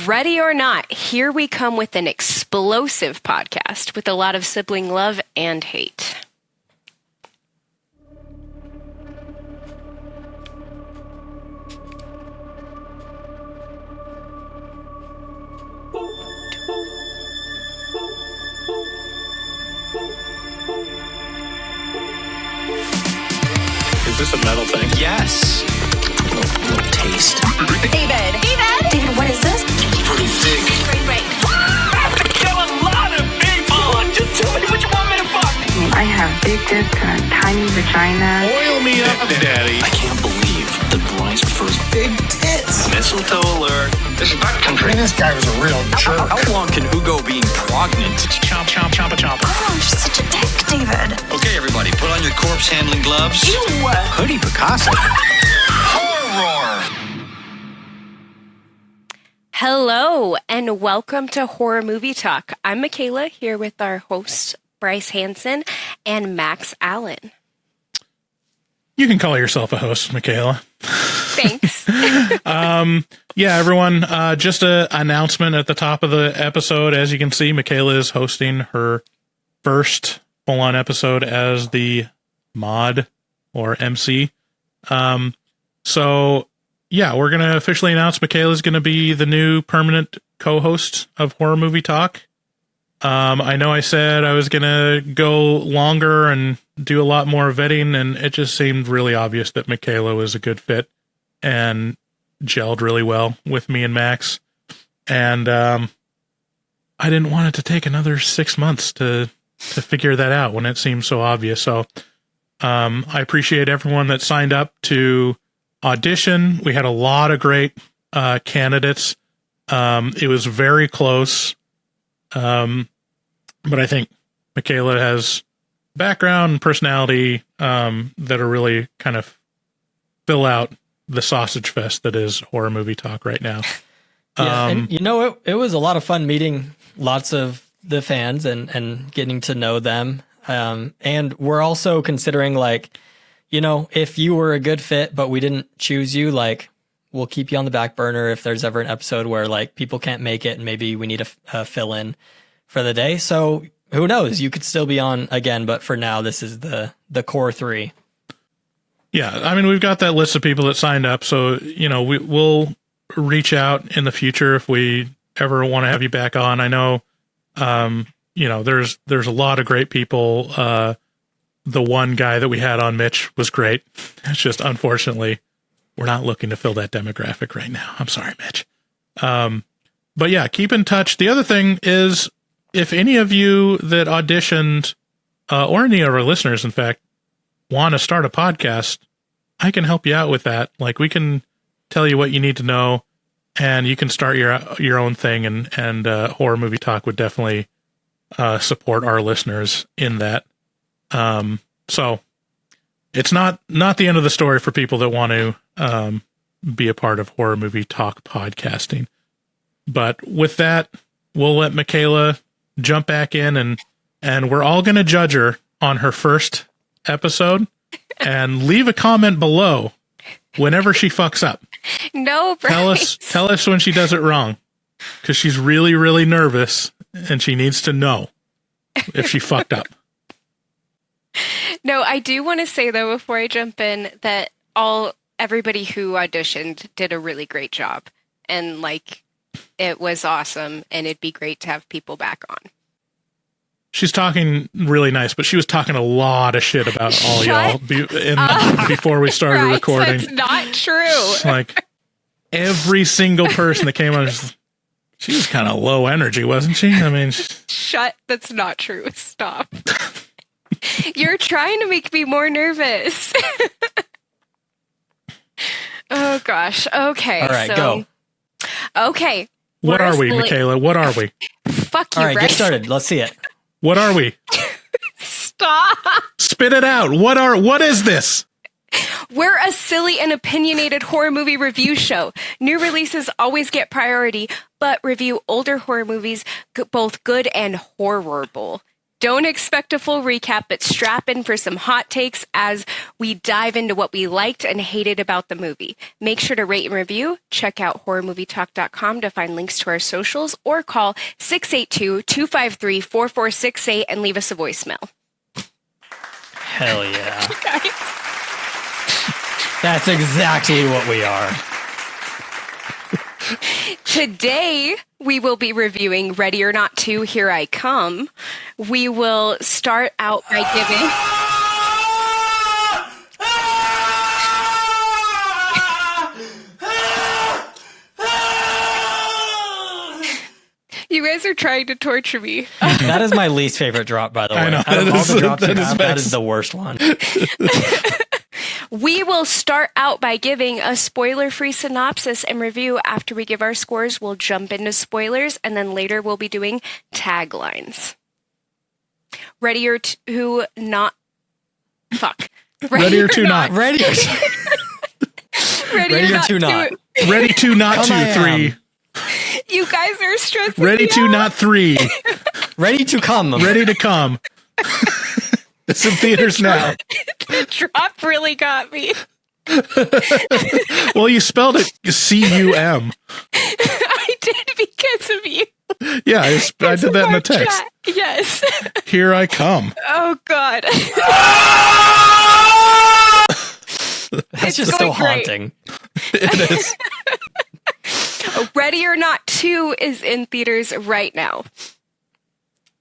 Ready or not, here we come with an explosive podcast with a lot of sibling love and hate. Is this a metal thing? Yes. Little taste. David, what is this? Pretty thick. Great. I have to kill a lot of people. Just tell me what you want me to fuck. I have big tits and a tiny vagina. Oil me up, Daddy. I can't believe that Bryce prefers big tits. Mistletoe alert. This is backcountry. This guy was a real jerk. How long can Hugo being pregnant? Chomp, chomp, chomp, chomp. Oh, you're such a dick, David. Okay, everybody, put on your corpse handling gloves. Ew. Hoodie Picasso. Horror. Hello, and welcome to Horror Movie Talk. I'm Mikayla, here with our hosts, Bryce Hansen and Max Allen. You can call yourself a host, Mikayla. Thanks. Yeah, everyone, just an announcement at the top of the episode. As you can see, Mikayla is hosting her first full-on episode as the mod or MC. So, yeah, we're going to officially announce Mikayla is going to be the new permanent co-host of Horror Movie Talk. I know I said I was going to go longer and do a lot more vetting, and it just seemed really obvious that Mikayla was a good fit and gelled really well with me and Max. And I didn't want it to take another 6 months to figure that out when it seemed so obvious. So I appreciate everyone that signed up to audition. We had a lot of great candidates. It was very close. But I think Mikayla has background and personality that are really kind of fill out the sausage fest that is Horror Movie Talk right now. Yeah, and it was a lot of fun meeting lots of the fans and getting to know them. And we're also considering, like, if you were a good fit, but we didn't choose you, like, we'll keep you on the back burner if there's ever an episode where, like, people can't make it and maybe we need a fill in for the day. So who knows? You could still be on again, but for now, this is the core three. Yeah, I mean, we've got that list of people that signed up, so, we'll reach out in the future if we ever want to have you back on. I know, there's a lot of great people. The one guy that we had on, Mitch, was great. It's just, unfortunately, we're not looking to fill that demographic right now. I'm sorry, Mitch. But yeah, keep in touch. The other thing is, if any of you that auditioned, or any of our listeners, in fact, want to start a podcast, I can help you out with that. Like, we can tell you what you need to know, and you can start your own thing. And Horror Movie Talk would definitely support our listeners in that. So it's not the end of the story for people that want to be a part of Horror Movie Talk podcasting. But with that, we'll let Mikayla jump back in, and we're all going to judge her on her first episode, and leave a comment below whenever she fucks up. No, Bryce. Tell us when she does it wrong, because she's really, really nervous, and she needs to know if she fucked up. No, I do want to say, though, before I jump in, that everybody who auditioned did a really great job. And, like, it was awesome, and it'd be great to have people back on. She's talking really nice, but she was talking a lot of shit about all y'all before we started recording. That's not true. Like, every single person that came on, she was kind of low energy, wasn't she? I mean, shut. That's not true. Stop. You're trying to make me more nervous. Oh, gosh. Okay. All right, go. Okay. What are we, Mikayla? What are we? Fuck you, All right, Bryce. get started. Let's see it. What are we? Stop. Spit it out. What is this? We're a silly and opinionated horror movie review show. New releases always get priority, but review older horror movies, both good and horrible. Don't expect a full recap, but strap in for some hot takes as we dive into what we liked and hated about the movie. Make sure to rate and review. Check out horrormovietalk.com to find links to our socials, or call 682-253-4468 and leave us a voicemail. Hell yeah. That's exactly what we are. Today, we will be reviewing Ready or Not 2, Here I Come. We will start out by giving... You guys are trying to torture me. That is my least favorite drop, by the way. I know. Out of all the drops you have, that is the worst one. We will start out by giving a spoiler-free synopsis and review. After we give our scores, we'll jump into spoilers, and then later we'll be doing taglines. Ready or to not... Fuck. Ready or to not. Ready or to not. Ready to not Come to 3. You guys are stressing Ready me to out. not 3. Ready to come. Ready to come. It's in theaters now. The drop really got me. Well, you spelled it C-U-M. I did because of you. Yeah, I did that in the text. Chat. Yes. Here I come. Oh, God. That's just so going great. haunting. It is. Ready or Not 2 is in theaters right now.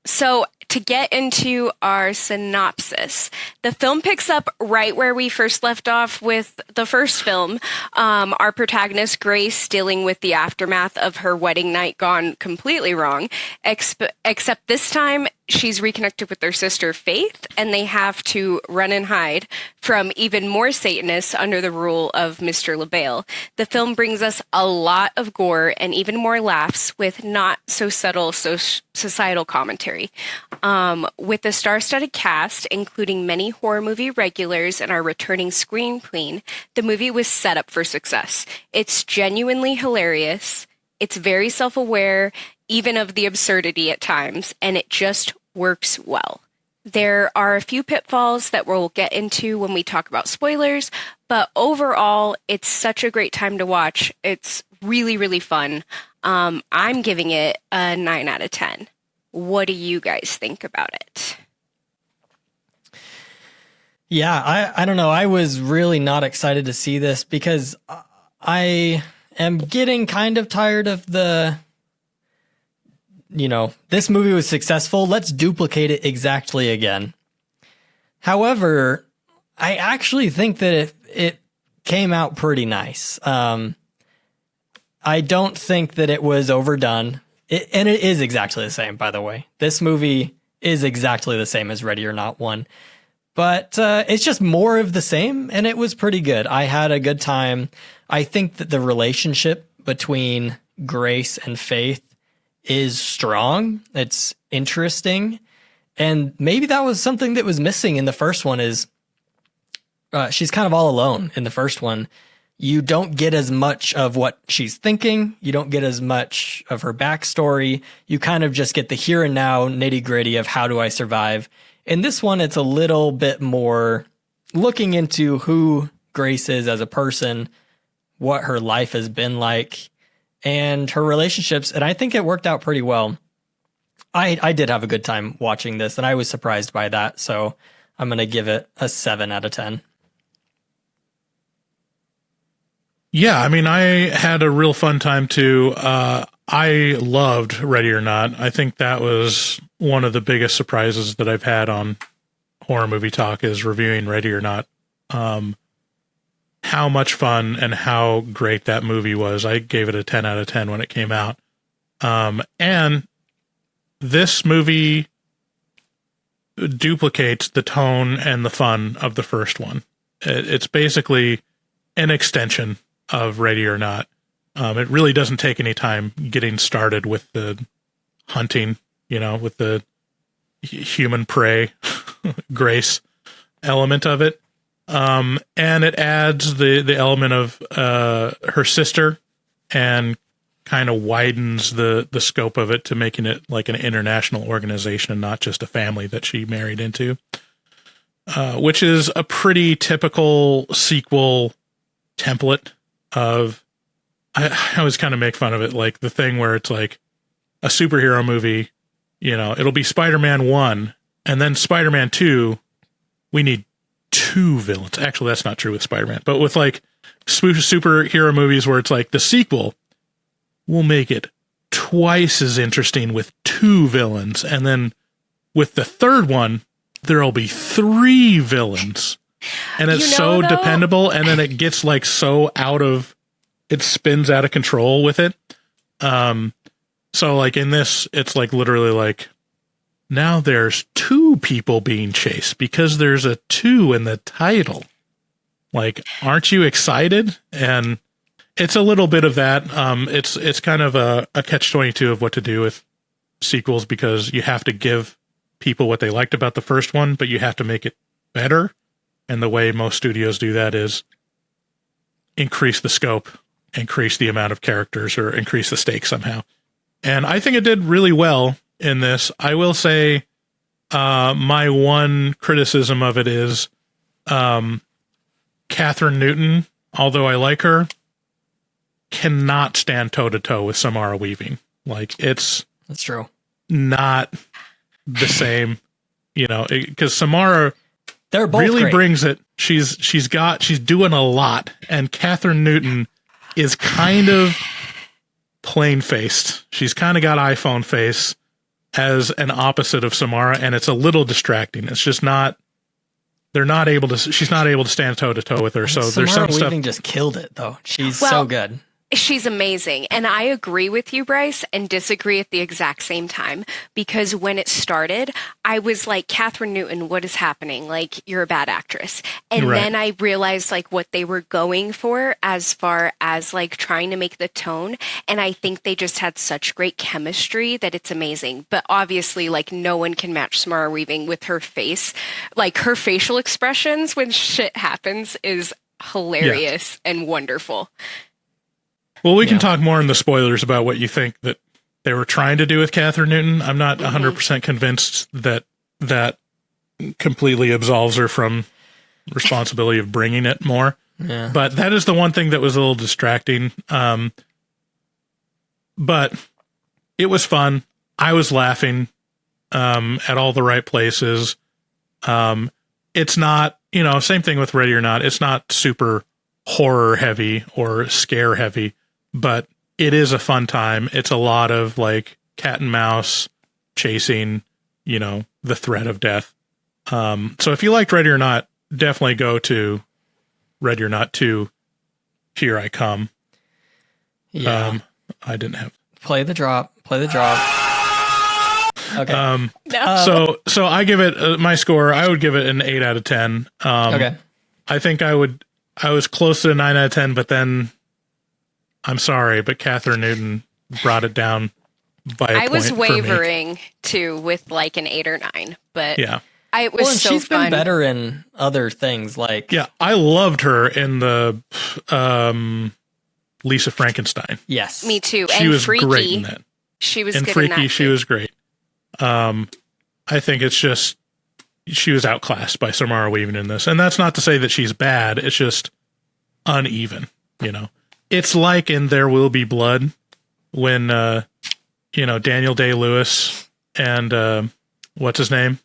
So, to get into our synopsis, the film picks up right where we first left off with the first film. Our protagonist, Grace, dealing with the aftermath of her wedding night gone completely wrong, except this time she's reconnected with their sister, Faith, and they have to run and hide from even more Satanists under the rule of Mr. LaBelle. The film brings us a lot of gore and even more laughs with not so subtle societal commentary. With a star-studded cast, including many horror movie regulars and our returning scream queen, the movie was set up for success. It's genuinely hilarious. It's very self-aware, even of the absurdity at times, and it just works well. There are a few pitfalls that we'll get into when we talk about spoilers, but overall, it's such a great time to watch. It's really, really fun. I'm giving it a 9 out of 10. What do you guys think about it? Yeah, I don't know. I was really not excited to see this because I am getting kind of tired of this movie was successful. Let's duplicate it exactly again. However, I actually think that it came out pretty nice. I don't think that it was overdone. And it is exactly the same, by the way. This movie is exactly the same as Ready or Not 1. But it's just more of the same, and it was pretty good. I had a good time. I think that the relationship between Grace and Faith is strong. It's interesting. And maybe that was something that was missing in the first one is she's kind of all alone in the first one. You don't get as much of what she's thinking. You don't get as much of her backstory. You kind of just get the here and now nitty gritty of how do I survive. In this one, it's a little bit more looking into who Grace is as a person, what her life has been like, and her relationships. And I think it worked out pretty well. I did have a good time watching this, and I was surprised by that. So I'm going to give it a 7 out of 10. Yeah, I mean, I had a real fun time too. I loved Ready or Not. I think that was one of the biggest surprises that I've had on Horror Movie Talk is reviewing Ready or Not. How much fun and how great that movie was. I gave it a 10 out of 10 when it came out. And this movie duplicates the tone and the fun of the first one. It's basically an extension of Ready or Not. It really doesn't take any time getting started with the hunting, with the human prey, Grace element of it. And it adds the element of her sister and kind of widens the scope of it to making it like an international organization and not just a family that she married into, which is a pretty typical sequel template of, I always kind of make fun of it, like the thing where it's like a superhero movie, it'll be Spider-Man 1 and then Spider-Man 2, we need 2 villains. Actually, that's not true with Spider-Man, but with like superhero movies where it's like the sequel, we'll make it twice as interesting with 2 villains. And then with the third one, there'll be 3 villains. And it's so dependable. And then it gets like so it spins out of control with it. So like in this, it's like literally like, now there's 2 people being chased because there's a 2 in the title. Like, aren't you excited? And it's a little bit of that. It's kind of a catch-22 of what to do with sequels, because you have to give people what they liked about the first one, but you have to make it better. And the way most studios do that is increase the scope, increase the amount of characters, or increase the stakes somehow. And I think it did really well in this. I will say my one criticism of it is Catherine Newton, although I like her, cannot stand toe-to-toe with Samara Weaving. Like, that's true. Not the same, because Samara they're both really great. brings it. She's doing a lot, and Catherine Newton is kind of plain-faced. She's kind of got iPhone face as an opposite of Samara, and it's a little distracting. It's just not. She's not able to stand toe to toe with her. So there's some stuff. Weaving just killed it though. She's so good. She's amazing. And I agree with you, Bryce, and disagree at the exact same time. Because when it started, I was like, Catherine Newton, what is happening? Like, you're a bad actress. And then I realized like what they were going for as far as like trying to make the tone. And I think they just had such great chemistry that it's amazing. But obviously, like, no one can match Samara Weaving with her face. Like, her facial expressions when shit happens is hilarious and wonderful. Well, we can talk more in the spoilers about what you think that they were trying to do with Catherine Newton. I'm not 100% convinced that completely absolves her from responsibility of bringing it more. Yeah. But that is the one thing that was a little distracting. But it was fun. I was laughing at all the right places. It's not, same thing with Ready or Not. It's not super horror heavy or scare heavy, but it is a fun time. It's a lot of like cat and mouse chasing, the threat of death. So if you liked Ready or Not, definitely go to Ready or Not 2, Here I Come. Yeah. I didn't have. Play the drop. Okay. So I give it my score. I would give it an 8 out of 10. Okay. I think I was close to a 9 out of 10, but then I'm sorry, but Catherine Newton brought it down by a point. I was wavering too with like an 8 or 9, but yeah, it was so she's fun. Been better in other things, like I loved her in the Lisa Frankenstein. Yes, me too. She was Freaky. Great in that. She was and good Freaky. in that She was great. I think it's just she was outclassed by Samara Weaving in this, and that's not to say that she's bad. It's just uneven. It's like in There Will Be Blood when Daniel Day-Lewis and what's his name?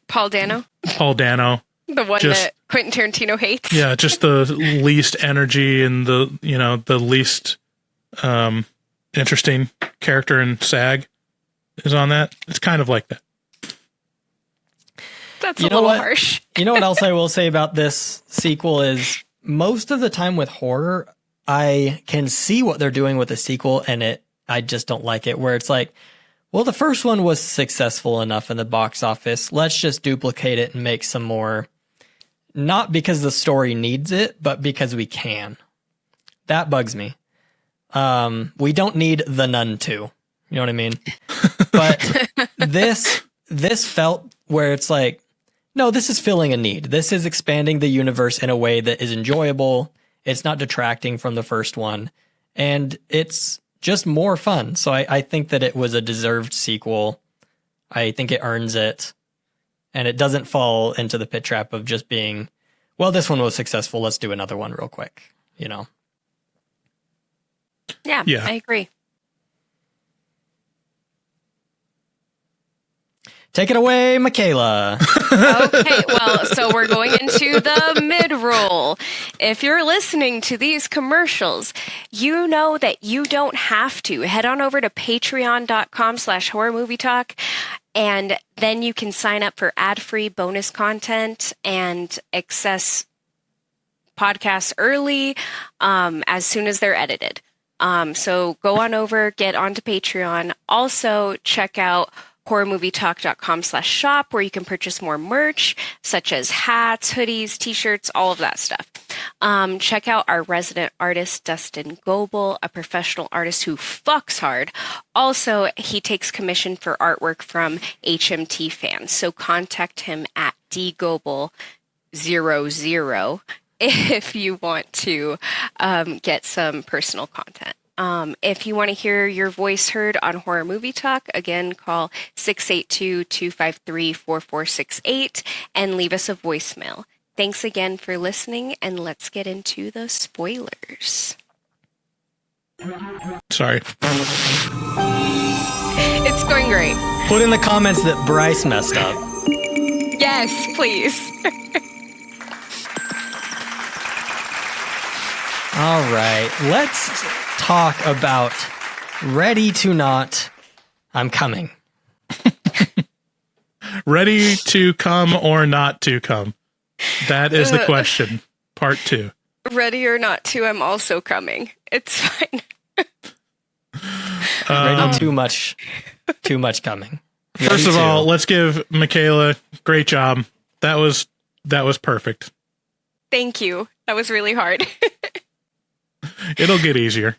Paul Dano. Paul Dano. The one that Quentin Tarantino hates. Yeah, just the least energy and the least interesting character in SAG is on that. It's kind of like that. That's a little harsh. You know what else I will say about this sequel is most of the time with horror, I can see what they're doing with the sequel and I just don't like it, where it's like, well, the first one was successful enough in the box office. Let's just duplicate it and make some more. Not because the story needs it, but because we can. That bugs me. We don't need The Nun 2. You know what I mean? But this felt where it's like, no, this is filling a need. This is expanding the universe in a way that is enjoyable. It's not detracting from the first one. and it's just more fun. So I think that it was a deserved sequel. I think it earns it, and it doesn't fall into the pit trap of just being, well, this one was successful, let's do another one real quick, you know? Yeah, I agree. Take it away, Mikayla. Okay, well, so we're going into the mid-roll. If you're listening to these commercials, you know that you don't have to. Head on over to patreon.com/horrormovietalk, and then you can sign up for ad-free bonus content and access podcasts early as soon as they're edited. So go on over, get onto Patreon. Also, check out horrormovietalk.com/shop, where you can purchase more merch, such as hats, hoodies, t-shirts, all of that stuff. Check out our resident artist, Dustin Goebel, a professional artist who fucks hard. Also, he takes commission for artwork from HMT fans, so contact him at dgoebel00 if you want to get some personal content. If you want to hear your voice heard on Horror Movie Talk, again, call 682-253-4468 and leave us a voicemail. Thanks again for listening, and let's get into the spoilers. Sorry. It's going great. Put in the comments that Bryce messed up. Yes, please. All right, let's talk about Ready to Not, I'm Coming. Ready to come or not to come? That is the question. Part 2. Ready or not to, I'm also coming. It's fine. Ready too much coming. First of all, let's give Mikayla great job. That was perfect. Thank you. That was really hard. It'll get easier.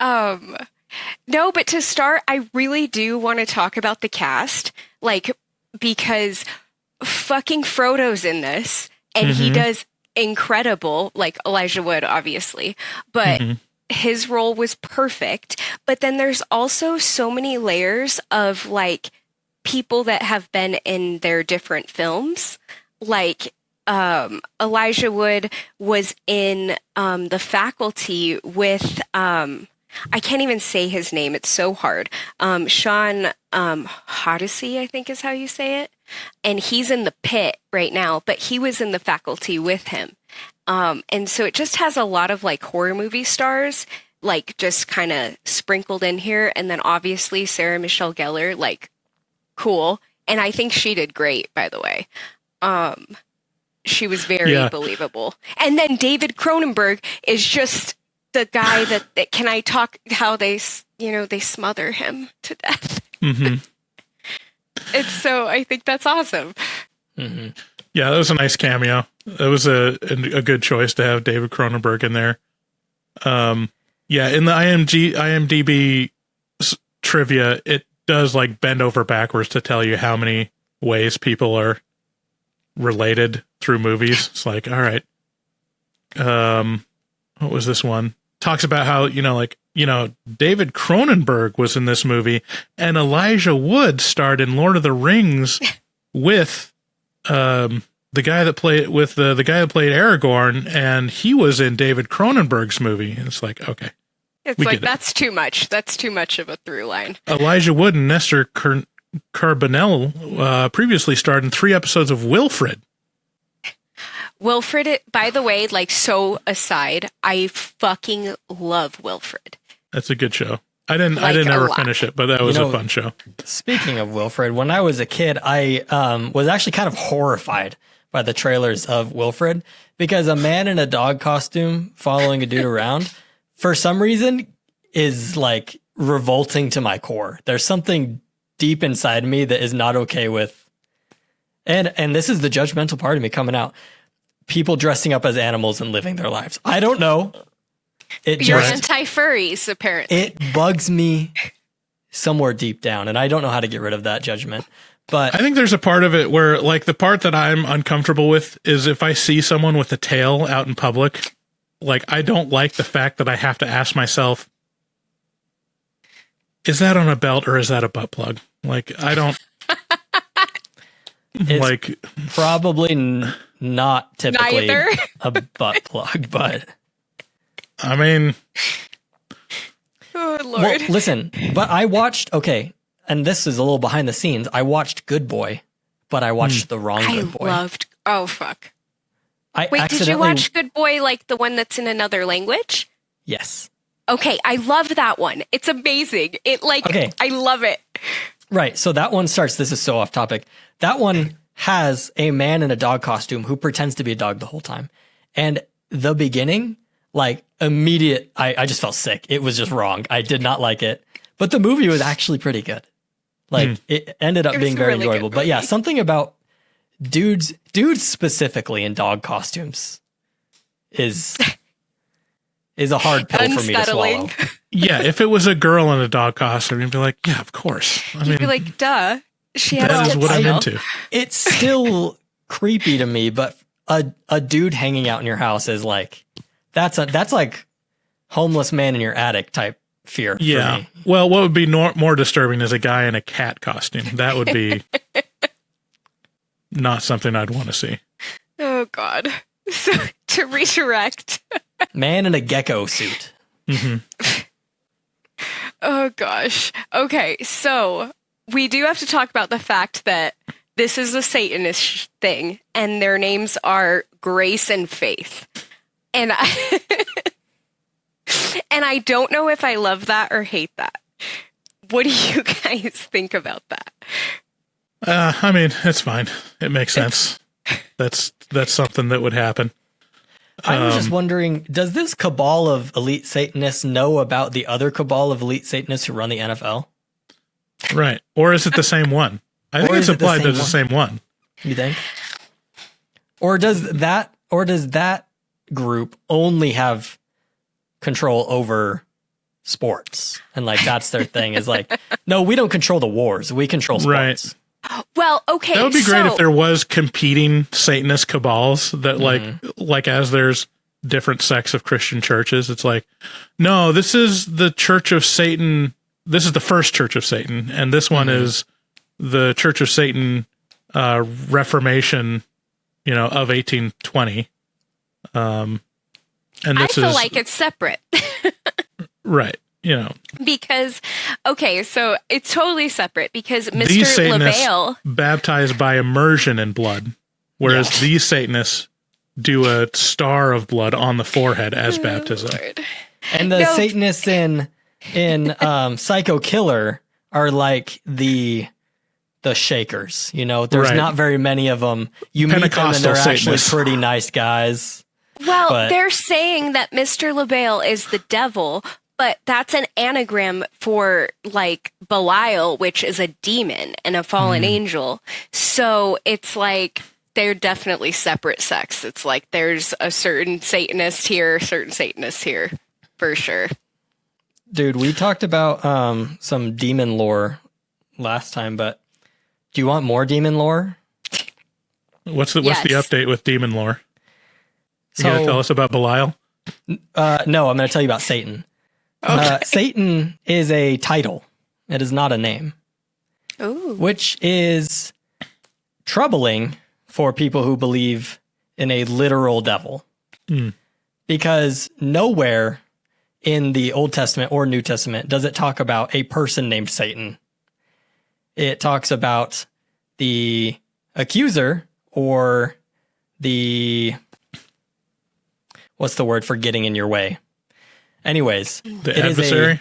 No, but to start, I really do want to talk about the cast, because fucking Frodo's in this, and he does incredible, like Elijah Wood, obviously, but his role was perfect. But then there's also so many layers of people that have been in their different films, Elijah Wood was in The Faculty with I can't even say his name, it's so hard. Sean Hoddesy, I think is how you say it. And he's in The Pit right now, but he was in The Faculty with him. And so it just has a lot of horror movie stars just kind of sprinkled in here, and then obviously Sarah Michelle Gellar, cool. And I think she did great, by the way. She was very believable. And then David Cronenberg is just the guy that can I talk how they smother him to death. It's so, I think that's awesome. Yeah, that was a nice cameo. It was a good choice to have David Cronenberg in there. In the IMDb trivia, it does bend over backwards to tell you how many ways people are related through movies. It's all right. What was this one? Talks about how, David Cronenberg was in this movie, and Elijah Wood starred in Lord of the Rings with the guy that played Aragorn, and he was in David Cronenberg's movie. And it's okay. It's that's too much. That's too much of a through line. Elijah Wood and Nestor Carbonell previously starred in 3 episodes of Wilfred. Wilfred, by the way, so aside, I fucking love Wilfred. That's a good show. I didn't ever finish it, but that was a fun show. Speaking of Wilfred, when I was a kid, I was actually kind of horrified by the trailers of Wilfred, because a man in a dog costume following a dude around, for some reason, is revolting to my core. There's something deep inside me that is not okay with, and this is the judgmental part of me coming out, people dressing up as animals and living their lives. I don't know. You're anti-furries, apparently. It bugs me somewhere deep down, and I don't know how to get rid of that judgment. But I think there's a part of it where, the part that I'm uncomfortable with is if I see someone with a tail out in public, like, I don't like the fact that I have to ask myself, is that on a belt or is that a butt plug? Like, I don't. It's like, probably not typically Neither. a butt plug, but I mean, Oh, Lord. well, listen. But I watched. Okay, and this is a little behind the scenes. I watched Good Boy, but I watched the wrong I Good Boy. loved. Oh, fuck. I Wait, did you accidentally- watch Good Boy, like the one that's in another language? Yes. Okay, I love that one. It's amazing. It Okay. I love it. Right. So that one starts. This is so off topic. That one has a man in a dog costume who pretends to be a dog the whole time. And the beginning, like immediate, I just felt sick. It was just wrong. I did not like it. But the movie was actually pretty good. Like it ended up It was being a very really good enjoyable. But yeah, movie. something about dudes specifically in dog costumes is a hard pill for me to swallow. Unsettling. yeah, if it was a girl in a dog costume, you'd be like, yeah, of course. I You'd mean, be like, duh. She has that is tits what I'm still. into. It's still creepy to me, but a dude hanging out in your house is like that's like homeless man in your attic type fear. Yeah. For me. Well, what would be more disturbing is a guy in a cat costume. That would be not something I'd want to see. Oh, God. So, to redirect. Man in a gecko suit. Oh, gosh. Okay, so we do have to talk about the fact that this is a Satanist thing, and their names are Grace and Faith. And and I don't know if I love that or hate that. What do you guys think about that? I mean, it's fine. It makes sense. That's something that would happen. I was just wondering, does this cabal of elite Satanists know about the other cabal of elite Satanists who run the NFL? Right. Or is it the same one? I think Or it's is it the implied same there's the one? same one. You think? Or does that group only have control over sports? And like that's their thing is like, no, we don't control the wars. We control Right. sports. Well, okay. That would be great so- if there was competing Satanist cabals that like as there's different sects of Christian churches, it's like, no, this is the Church of Satan. This is the first Church of Satan. And this one is the Church of Satan Reformation, of 1820. And I this feel is like it's separate. right. Because, okay, so it's totally separate because Mr. These Satanists LaBelle, baptized by immersion in blood, whereas these Satanists do a star of blood on the forehead as baptism. Lord. And the No. Satanists in Psycho Killer are like the shakers. There's Right. not very many of them. You meet them and Pentecostal they're actually Satanists. pretty nice guys. Well, But- they're saying that Mr. LaBelle is the devil, but that's an anagram for like Belial, which is a demon and a fallen angel. So it's like they're definitely separate sects. It's like there's a certain Satanist here, certain Satanist here, for sure. Dude, we talked about some demon lore last time, but do you want more demon lore? What's the Yes. update with demon lore? You So- gonna tell us about Belial? No, I'm going to tell you about Satan. Satan is a title. It is not a name, Ooh. which is troubling for people who believe in a literal devil. Because nowhere in the Old Testament or New Testament does it talk about a person named Satan. It talks about the accuser or what's the word for getting in your way? Anyways, The it is adversary?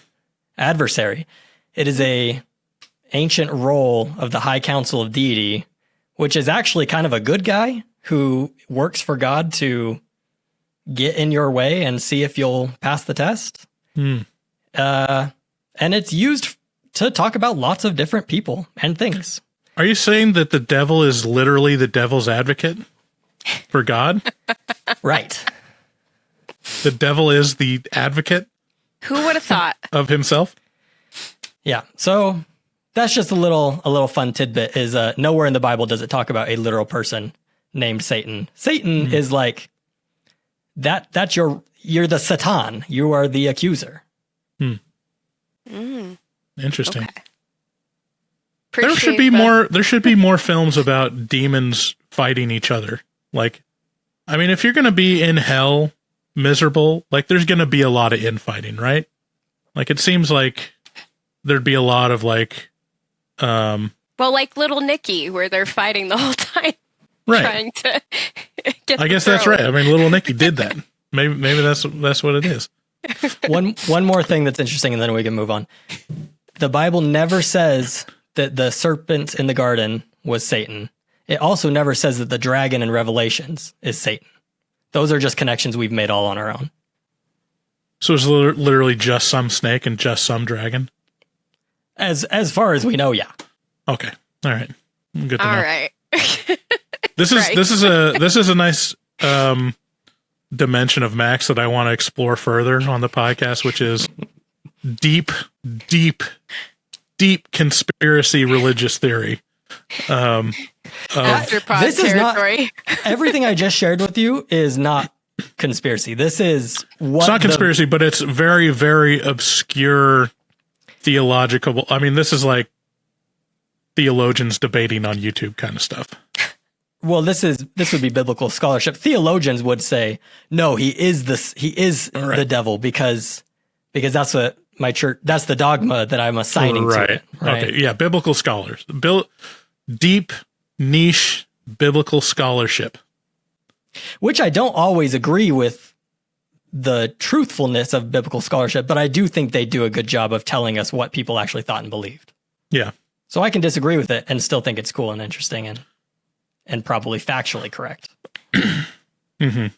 adversary. It is a ancient role of the High Council of Deity, which is actually kind of a good guy who works for God to get in your way and see if you'll pass the test. And it's used to talk about lots of different people and things. Are you saying that the devil is literally the devil's advocate for God? Right. The devil is the advocate Who would have thought? of himself? Yeah. So that's just a little fun tidbit is nowhere in the Bible does it talk about a literal person named Satan. Satan is like that's your you're the Satan. You are the accuser. Interesting. Okay. There should be more. There should be more films about demons fighting each other. Like, I mean, if you're going to be in hell, miserable, like, there's going to be a lot of infighting, right? Like, it seems like there'd be a lot of like, well, like Little Nicky, where they're fighting the whole time, right? Trying to get. I guess that's right. I mean, Little Nicky did that. Maybe that's what it is. One more thing that's interesting, and then we can move on. The Bible never says that the serpent in the garden was Satan. It also never says that the dragon in Revelations is Satan. Those are just connections we've made all on our own. So it's literally just some snake and just some dragon? As far as we know, yeah. Okay. All right. Good to know. All right. This is Right. this is a nice dimension of Max that I want to explore further on the podcast, which is deep conspiracy religious theory. Afterpod This is not- territory. Everything I just shared with you is not conspiracy. This is what It's not conspiracy, but it's very, very obscure theological. I mean, this is like theologians debating on YouTube kind of stuff. Well, this would be biblical scholarship. Theologians would say, no, he is Right. the devil because that's what my church, that's the dogma that I'm assigning to it. Right. Okay. Yeah. Biblical scholars. Deep niche biblical scholarship. Which I don't always agree with the truthfulness of biblical scholarship, but I do think they do a good job of telling us what people actually thought and believed. Yeah. So I can disagree with it and still think it's cool and interesting and probably factually correct. Mm-hmm.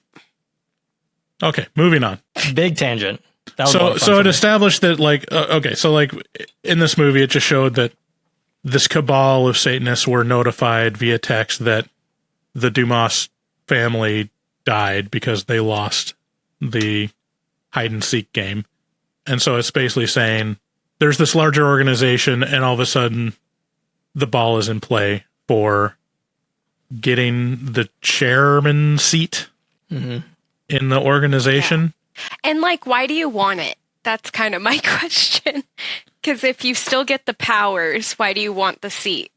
Okay. Moving on. Big tangent. That was a lot of fun So for it me. established that so in this movie, it just showed that this cabal of Satanists were notified via text that the Dumas family died because they lost the hide and seek game. And so it's basically saying there's this larger organization and all of a sudden the ball is in play for getting the chairman seat in the organization. And like, why do you want it? That's kind of my question. Because if you still get the powers, why do you want the seat?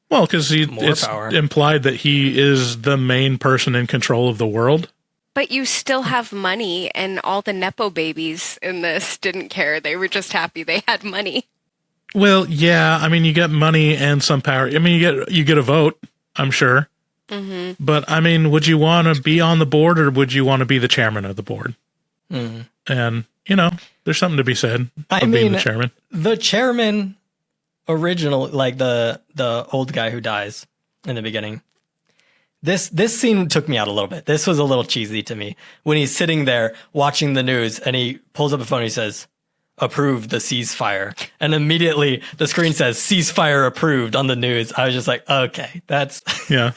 Well, because More it's power. implied that he is the main person in control of the world. But you still have money, and all the Nepo babies in this didn't care. They were just happy they had money. Well, yeah, I mean, you get money and some power. I mean, you get a vote, I'm sure. Mm-hmm. But I mean, would you want to be on the board or would you want to be the chairman of the board? Mhm. And there's something to be said I of being mean, the chairman. The chairman original, like the old guy who dies in the beginning. This scene took me out a little bit. This was a little cheesy to me when he's sitting there watching the news and he pulls up a phone and he says, "Approve the ceasefire." And immediately the screen says ceasefire approved on the news. I was just like, okay, that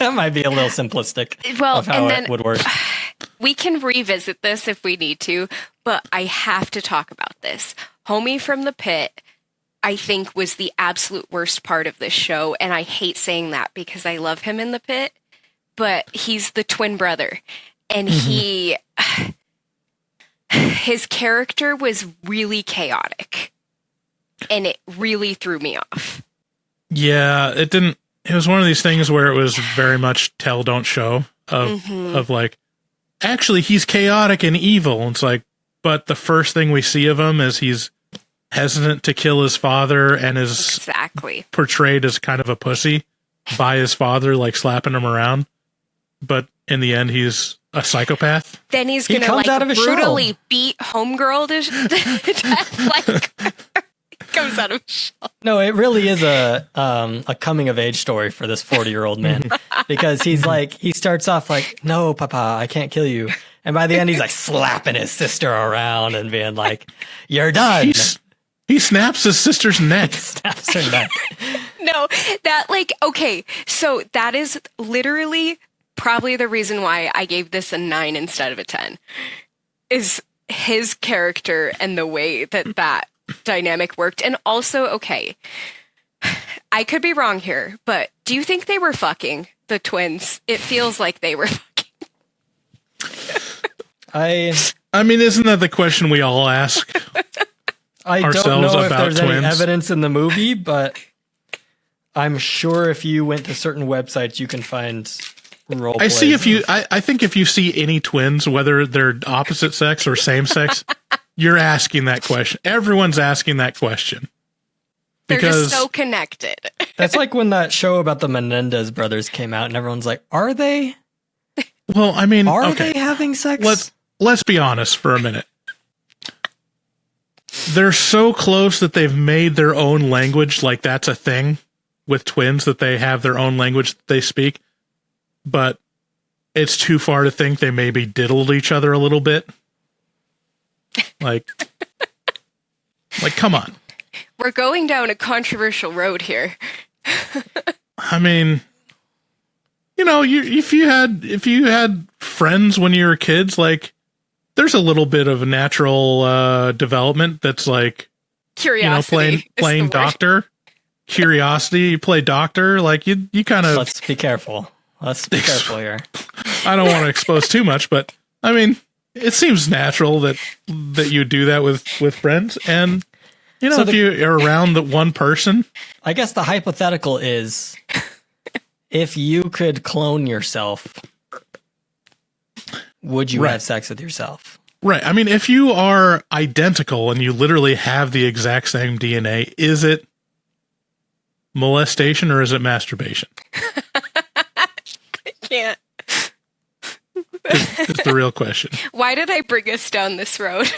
might be a little simplistic Well, of how and it then would work. we can revisit this if we need to, but I have to talk about this. Homie from the Pit, I think, was the absolute worst part of this show, and I hate saying that because I love him in the Pit, but he's the twin brother, and his character was really chaotic, and it really threw me off. Yeah, it was one of these things where it was very much tell, don't show of like, actually, he's chaotic and evil. It's like, but the first thing we see of him is he's hesitant to kill his father and is Exactly. portrayed as kind of a pussy by his father, like slapping him around. But in the end, he's a psychopath. Then he's He gonna comes like out of his brutally beat homegirl to death. Like comes out of his shell. No, it really is a coming of age story for this 40-year-old man because he's like, he starts off like, "No, Papa, I can't kill you," and by the end he's like slapping his sister around and being like, "You're done." He snaps his sister's neck. Snaps her neck. No, that like okay. So that is literally probably the reason why I gave this a 9 instead of a 10. Is his character and the way that dynamic worked, and also okay. I could be wrong here, but do you think they were fucking the twins? It feels like they were fucking. I mean, isn't that the question we all ask? I don't ourselves know if about there's twins? any evidence in the movie, but I'm sure if you went to certain websites, you can find role I plays. see if you. I think if you see any twins, whether they're opposite sex or same sex, you're asking that question. Everyone's asking that question. They're Because just so connected. That's like when that show about the Menendez brothers came out, and everyone's like, "Are they? well, I mean, Are okay, they having sex?" let's be honest for a minute. They're so close that they've made their own language. Like that's a thing with twins, that they have their own language that they speak. But it's too far to think they maybe diddled each other a little bit. Like, come on. We're going down a controversial road here. I mean, you know, if you had friends when you were kids, like there's a little bit of a natural development that's like, Curiosity. you know, playing doctor. Curiosity, you play doctor, like you kind of. Let's be careful. Let's be careful here. I don't want to expose too much, but I mean, it seems natural that you do that with friends, and you know, if you are around the one person. I guess the hypothetical is, if you could clone yourself, would you have sex with yourself? Right. I mean, if you are identical and you literally have the exact same DNA, is it molestation or is it masturbation? Can't. It's the real question. Why did I bring us down this road?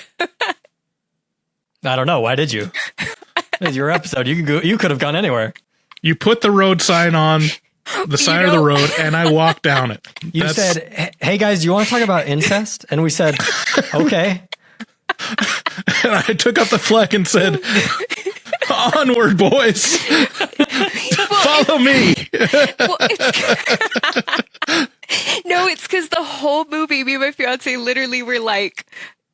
I don't know. Why did you? It's your episode. You could have gone anywhere. You put the road sign on the side of the road, and I walked down it. You said, "Hey guys, do you want to talk about incest?" And we said, "Okay." And I took up the flag and said, "Onward, boys! Follow me." Well, no, it's because the whole movie, me and my fiance literally were like,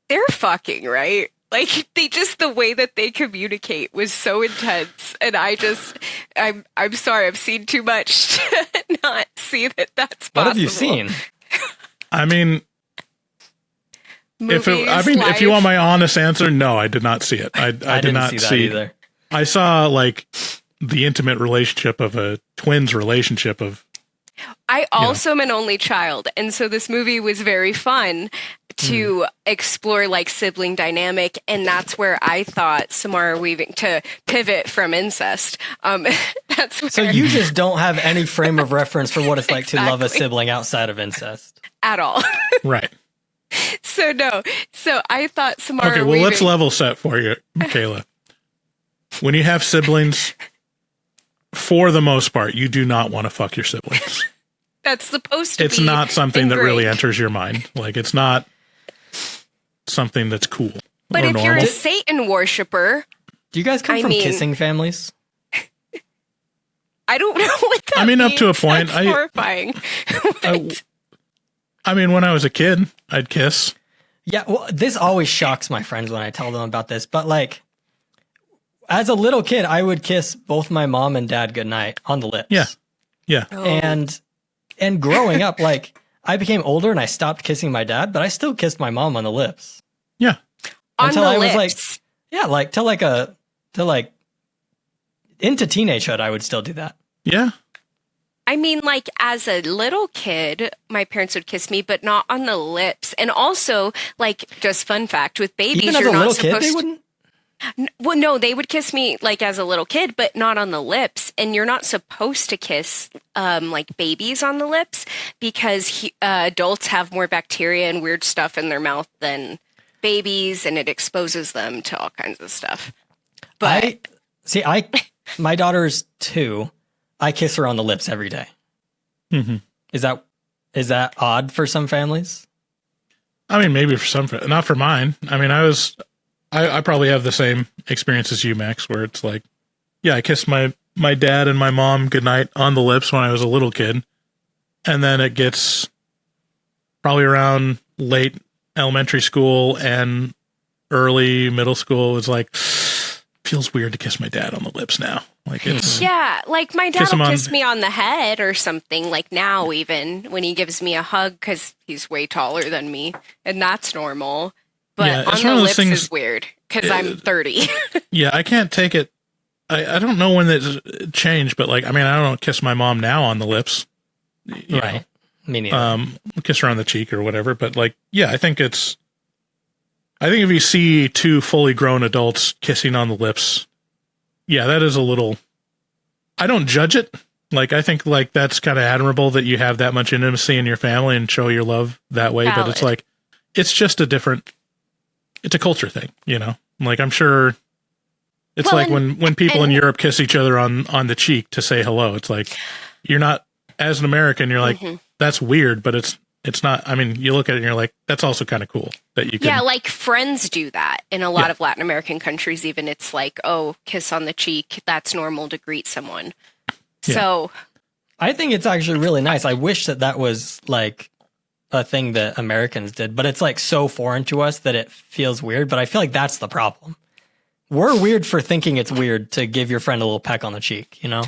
they're fucking, right? Like, the way that they communicate was so intense. And I'm sorry, I've seen too much to not see that that's possible. What have you seen? I mean, Movies, if you want my honest answer, no, I did not see it. I did not see that see either. I saw like the intimate relationship of a twins relationship of. I also am an only child, and so this movie was very fun to explore like sibling dynamic, and that's where I thought Samara Weaving to pivot from incest. That's where So you just don't have any frame of reference for what it's like to love a Exactly. sibling outside of incest. at all. Right. So no. So I thought Samara Okay, well, Weaving. let's level set for you, Mikayla. When you have siblings, for the most part, you do not want to fuck your siblings. That's supposed to It's be not something that really ingrained. enters your mind. Like, it's not something that's cool But or if you're normal. a Satan worshiper, Do you guys come I from mean- kissing families? I don't know what that I mean, up to a means. point, That's horrifying. I mean, when I was a kid, I'd kiss. Yeah, well, this always shocks my friends when I tell them about this, but like, as a little kid, I would kiss both my mom and dad goodnight on the lips. Yeah. Yeah. And growing up, like, I became older and I stopped kissing my dad, but I still kissed my mom on the lips. Yeah. On Until the I was lips. Yeah, like till into teenagehood, I would still do that. Yeah. I mean, like, as a little kid, my parents would kiss me, but not on the lips. And also, like, just fun fact, with babies, Even as you're a not little kid, supposed they to... wouldn't. Well, no, they would kiss me, like, as a little kid, but not on the lips. And you're not supposed to kiss, like, babies on the lips because adults have more bacteria and weird stuff in their mouth than babies, and it exposes them to all kinds of stuff. But My daughter's 2. I kiss her on the lips every day. Mm-hmm. Is that odd for some families? I mean, maybe for some, not for mine. I mean, I probably have the same experience as you, Max, where it's like, yeah, I kissed my dad and my mom goodnight on the lips when I was a little kid. And then it gets probably around late elementary school and early middle school. It's like, feels weird to kiss my dad on the lips now. Like it's Yeah, like my dad Kiss him will on- kiss me on the head or something, like now even when he gives me a hug because he's way taller than me, and that's normal. But Yeah, it's on one the of those lips things- is weird because I'm 30. yeah, I can't take it. I don't know when it changed, but like I mean, I don't kiss my mom now on the lips. You Right. Me neither. know, kiss her on the cheek or whatever. But like, yeah, I think if you see two fully grown adults kissing on the lips, yeah, that is a little. I don't judge it. Like, I think like that's kind of admirable that you have that much intimacy in your family and show your love that way. But it's Valid. like, it's just it's a culture thing, you know. Like I'm sure. It's Well, like and- when people in and- Europe kiss each other on the cheek to say hello. It's like you're not as an American. You're like that's weird, but it's not. I mean, you look at it and you're like that's also kind of cool that you can. Yeah, like friends do that in a lot Yeah. of Latin American countries. Even it's like, oh, kiss on the cheek. That's normal to greet someone. Yeah. So I think it's actually really nice. I wish that was like a thing that Americans did, but it's like so foreign to us that it feels weird. But I feel like that's the problem. We're weird for thinking it's weird to give your friend a little peck on the cheek, you know?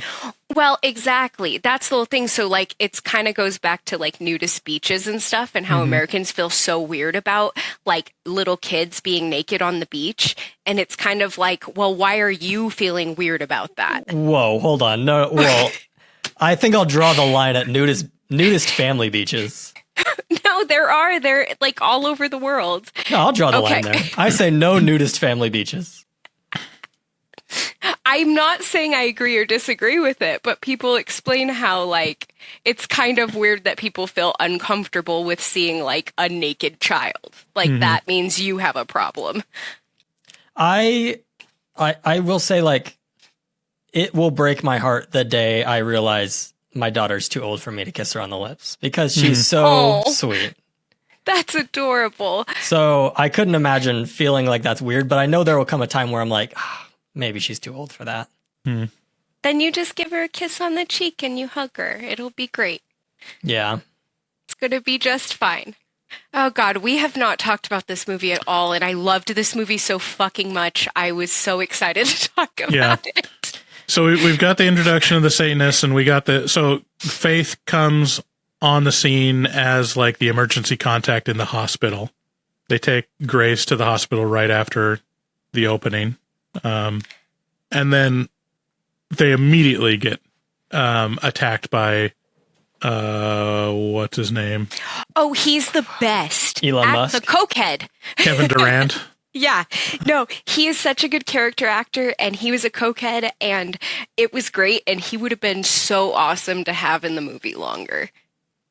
Well, exactly. That's the whole thing. So, like, it's kind of goes back to like nudist beaches and stuff, and how Americans feel so weird about like little kids being naked on the beach. And it's kind of like, well, why are you feeling weird about that? Whoa, hold on. No, well, I think I'll draw the line at nudist family beaches. No, they're like all over the world. No, I'll draw the Okay. line there. I say no nudist family beaches. I'm not saying I agree or disagree with it, but people explain how like it's kind of weird that people feel uncomfortable with seeing like a naked child. Like that means you have a problem. I will say, like, it will break my heart the day I realize my daughter's too old for me to kiss her on the lips because she's so Aw. sweet. That's adorable. So I couldn't imagine feeling like that's weird, but I know there will come a time where I'm like, maybe she's too old for that. Then you just give her a kiss on the cheek and you hug her. It'll be great. Yeah. It's going to be just fine. Oh God, we have not talked about this movie at all, and I loved this movie so fucking much. I was so excited to talk about it. So we've got the introduction of the Satanists, and we got so Faith comes on the scene as like the emergency contact in the hospital. They take Grace to the hospital right after the opening, and then they immediately get attacked by what's his name? Oh, he's the best. Elon Musk? The cokehead. Kevin Durant. Yeah. No, he is such a good character actor, and he was a cokehead, and it was great, and he would have been so awesome to have in the movie longer.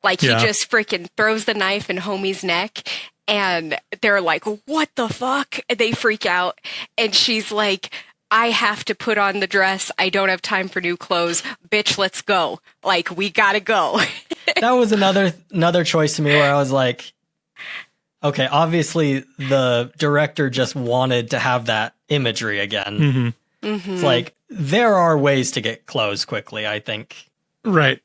Like, Yeah. he just freaking throws the knife in homie's neck, and they're like, what the fuck? And they freak out, and she's like, I have to put on the dress. I don't have time for new clothes. Bitch, let's go. Like, we gotta go. That was another choice to me where I was like, okay, obviously the director just wanted to have that imagery again. It's like, there are ways to get clothes quickly, I think. Right.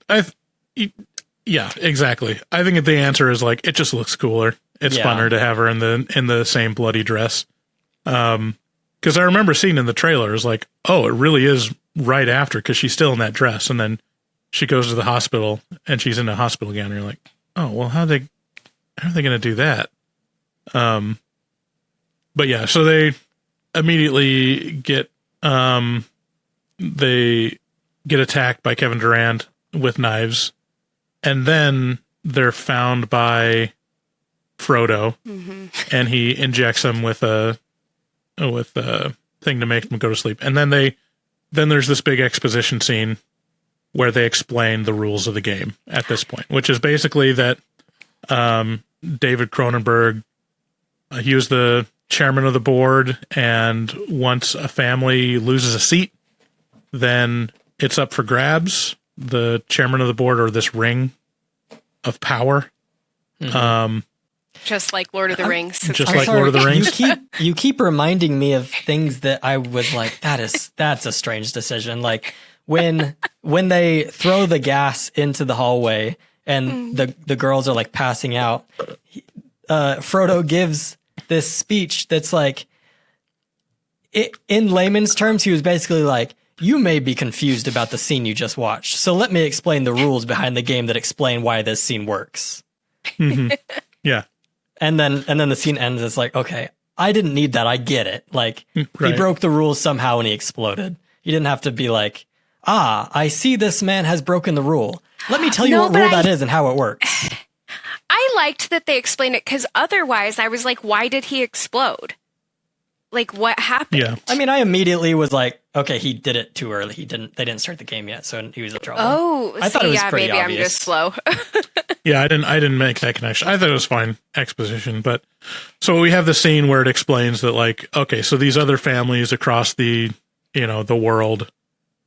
Yeah, exactly. I think the answer is like it just looks cooler. It's Yeah. funner to have her in the same bloody dress. Because I remember seeing in the trailer, is like, oh, it really is right after because she's still in that dress, and then she goes to the hospital and she's in the hospital again. And you're like, oh, well, how are they going to do that? But yeah, so they immediately get attacked by Kevin Durant with knives, and then they're found by Frodo, and he injects them with a thing to make them go to sleep. And then there's this big exposition scene where they explain the rules of the game at this point, which is basically that David Cronenberg, he was the chairman of the board, and once a family loses a seat, then it's up for grabs. The chairman of the board, or this ring of power. Just like Lord of the Rings. Just I'm like sorry, Lord of the Rings. You keep reminding me of things that I was like, that's a strange decision. Like when they throw the gas into the hallway and the girls are like passing out, Frodo gives this speech that's like, in layman's terms, he was basically like, you may be confused about the scene you just watched, so let me explain the rules behind the game that explain why this scene works. Mm-hmm. Yeah. And then the scene ends. It's like, okay, I didn't need that. I get it. Like, he broke the rules somehow and he exploded. You didn't have to be like, I see this man has broken the rule. Let me tell you what rule that is and how it works. I liked that they explained it, because otherwise I was like, why did he explode? Like, what happened? Yeah. I mean, I immediately was like, okay, he did it too early. They didn't start the game yet, so he was in trouble. Oh, I thought it was pretty maybe obvious. I'm just slow. Yeah, I didn't make that connection. I thought it was fine exposition, but so we have the scene where it explains that, like, okay, so these other families across the world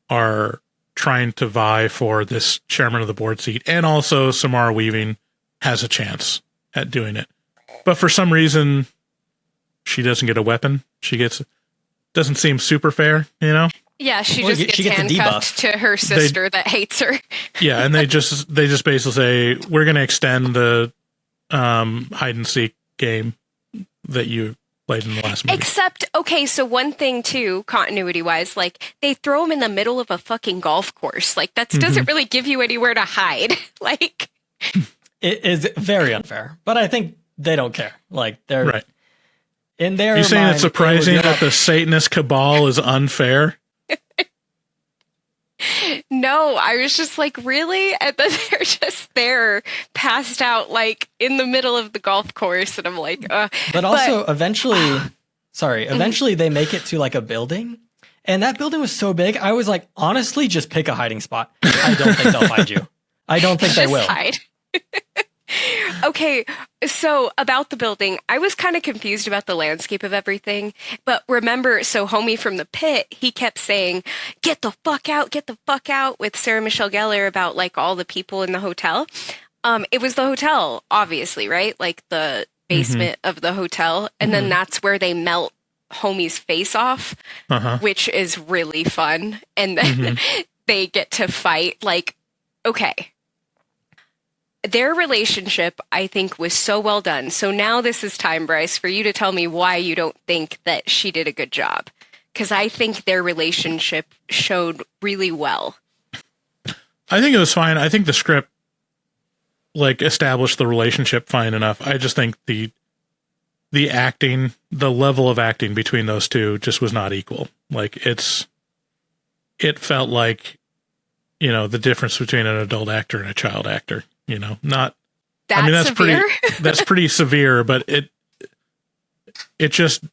are trying to vie for this chairman of the board seat, and also Samara Weaving has a chance at doing it. But for some reason, she doesn't get a weapon. Doesn't seem super fair, Yeah, she gets a handcuffed to her sister that hates her. Yeah, and they just basically say, we're going to extend the hide and seek game that you played in the last movie. Except, okay, so one thing too, continuity wise, like, they throw him in the middle of a fucking golf course. Like, that doesn't really give you anywhere to hide. Like, It is very unfair, but I think they don't care. Like, they're right. In their You're saying mind, it's surprising that the Satanist cabal is unfair? no, I was just like, really? And then they're just there, passed out, like, in the middle of the golf course. And I'm like, But also, eventually they make it to, like, a building. And that building was so big, I was like, honestly, just pick a hiding spot. I don't think they'll find you. I don't think they will. Hide. Okay, so about the building, I was kind of confused about the landscape of everything. But remember, so homie from the pit, he kept saying, get the fuck out with Sarah Michelle Gellar about, like, all the people in the hotel. It was the hotel, obviously, right? Like, the basement of the hotel. And then that's where they melt homie's face off, which is really fun. And then they get to fight. Like, okay. Their relationship, I think, was so well done. So now this is time, Bryce, for you to tell me why you don't think that she did a good job. Because I think their relationship showed really well. I think it was fine. I think the script, like, established the relationship fine enough. I just think the acting, the level of acting between those two just was not equal. Like, it felt like, the difference between an adult actor and a child actor. Not. That's severe? That's pretty severe, but it just,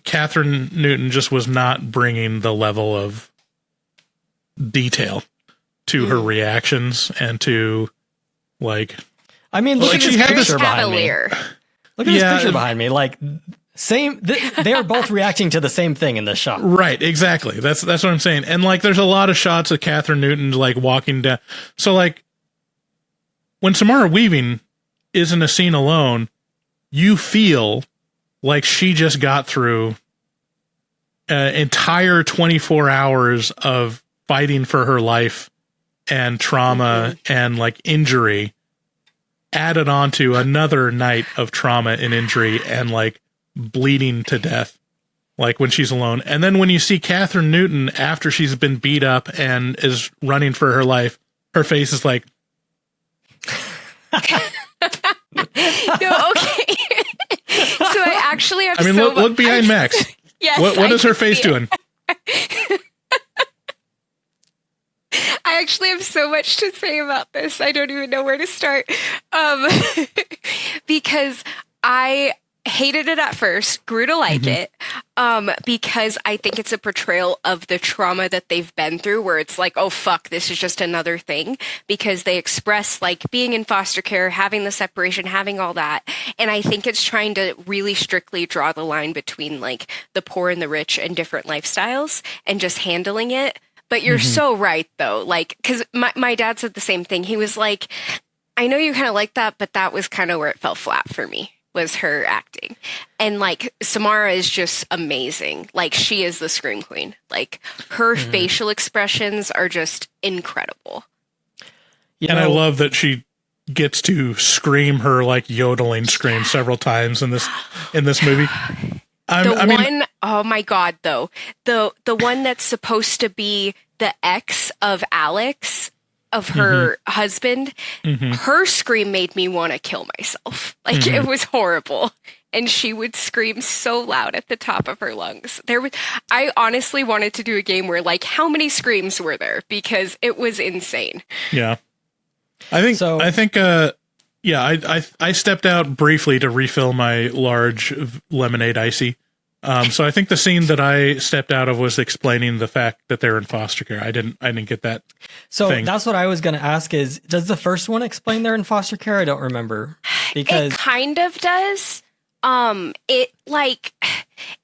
Catherine Newton just was not bringing the level of detail to her reactions and to, like. I mean, look at this picture behind me. Cavalier. Look at this picture behind me. Like, they are both reacting to the same thing in this shot. Right, exactly. That's what I'm saying. And, like, there's a lot of shots of Catherine Newton, like, walking down. So, like, when Samara Weaving is in a scene alone, you feel like she just got through an entire 24 hours of fighting for her life and trauma and, like, injury added onto another night of trauma and injury and, like, bleeding to death, like, when she's alone. And then when you see Catherine Newton after she's been beat up and is running for her life, her face is like, No, okay. So I actually have look behind Max. Yes. What is her face doing? I actually have so much to say about this. I don't even know where to start. Because I hated it at first, grew to like it, because I think it's a portrayal of the trauma that they've been through, where it's like, oh, fuck, this is just another thing, because they express, like, being in foster care, having the separation, having all that. And I think it's trying to really strictly draw the line between, like, the poor and the rich and different lifestyles and just handling it. But you're so right, though, like, because my dad said the same thing. He was like, I know you kind of like that, but that was kind of where it fell flat for me, was her acting. And, like, Samara is just amazing. Like, she is the scream queen. Like, her facial expressions are just incredible. And I love that she gets to scream her, like, yodeling scream several times in this movie. Oh my God, though. The one that's supposed to be the ex of Alex, of her husband, her scream made me want to kill myself. Like, it was horrible. And she would scream so loud at the top of her lungs. I honestly wanted to do a game where, like, how many screams were there? Because it was insane. Yeah. I stepped out briefly to refill my large lemonade icy. So I think the scene that I stepped out of was explaining the fact that they're in foster care. I didn't get that. So thing. That's what I was going to ask is, does the first one explain they're in foster care? I don't remember. Because it kind of does. It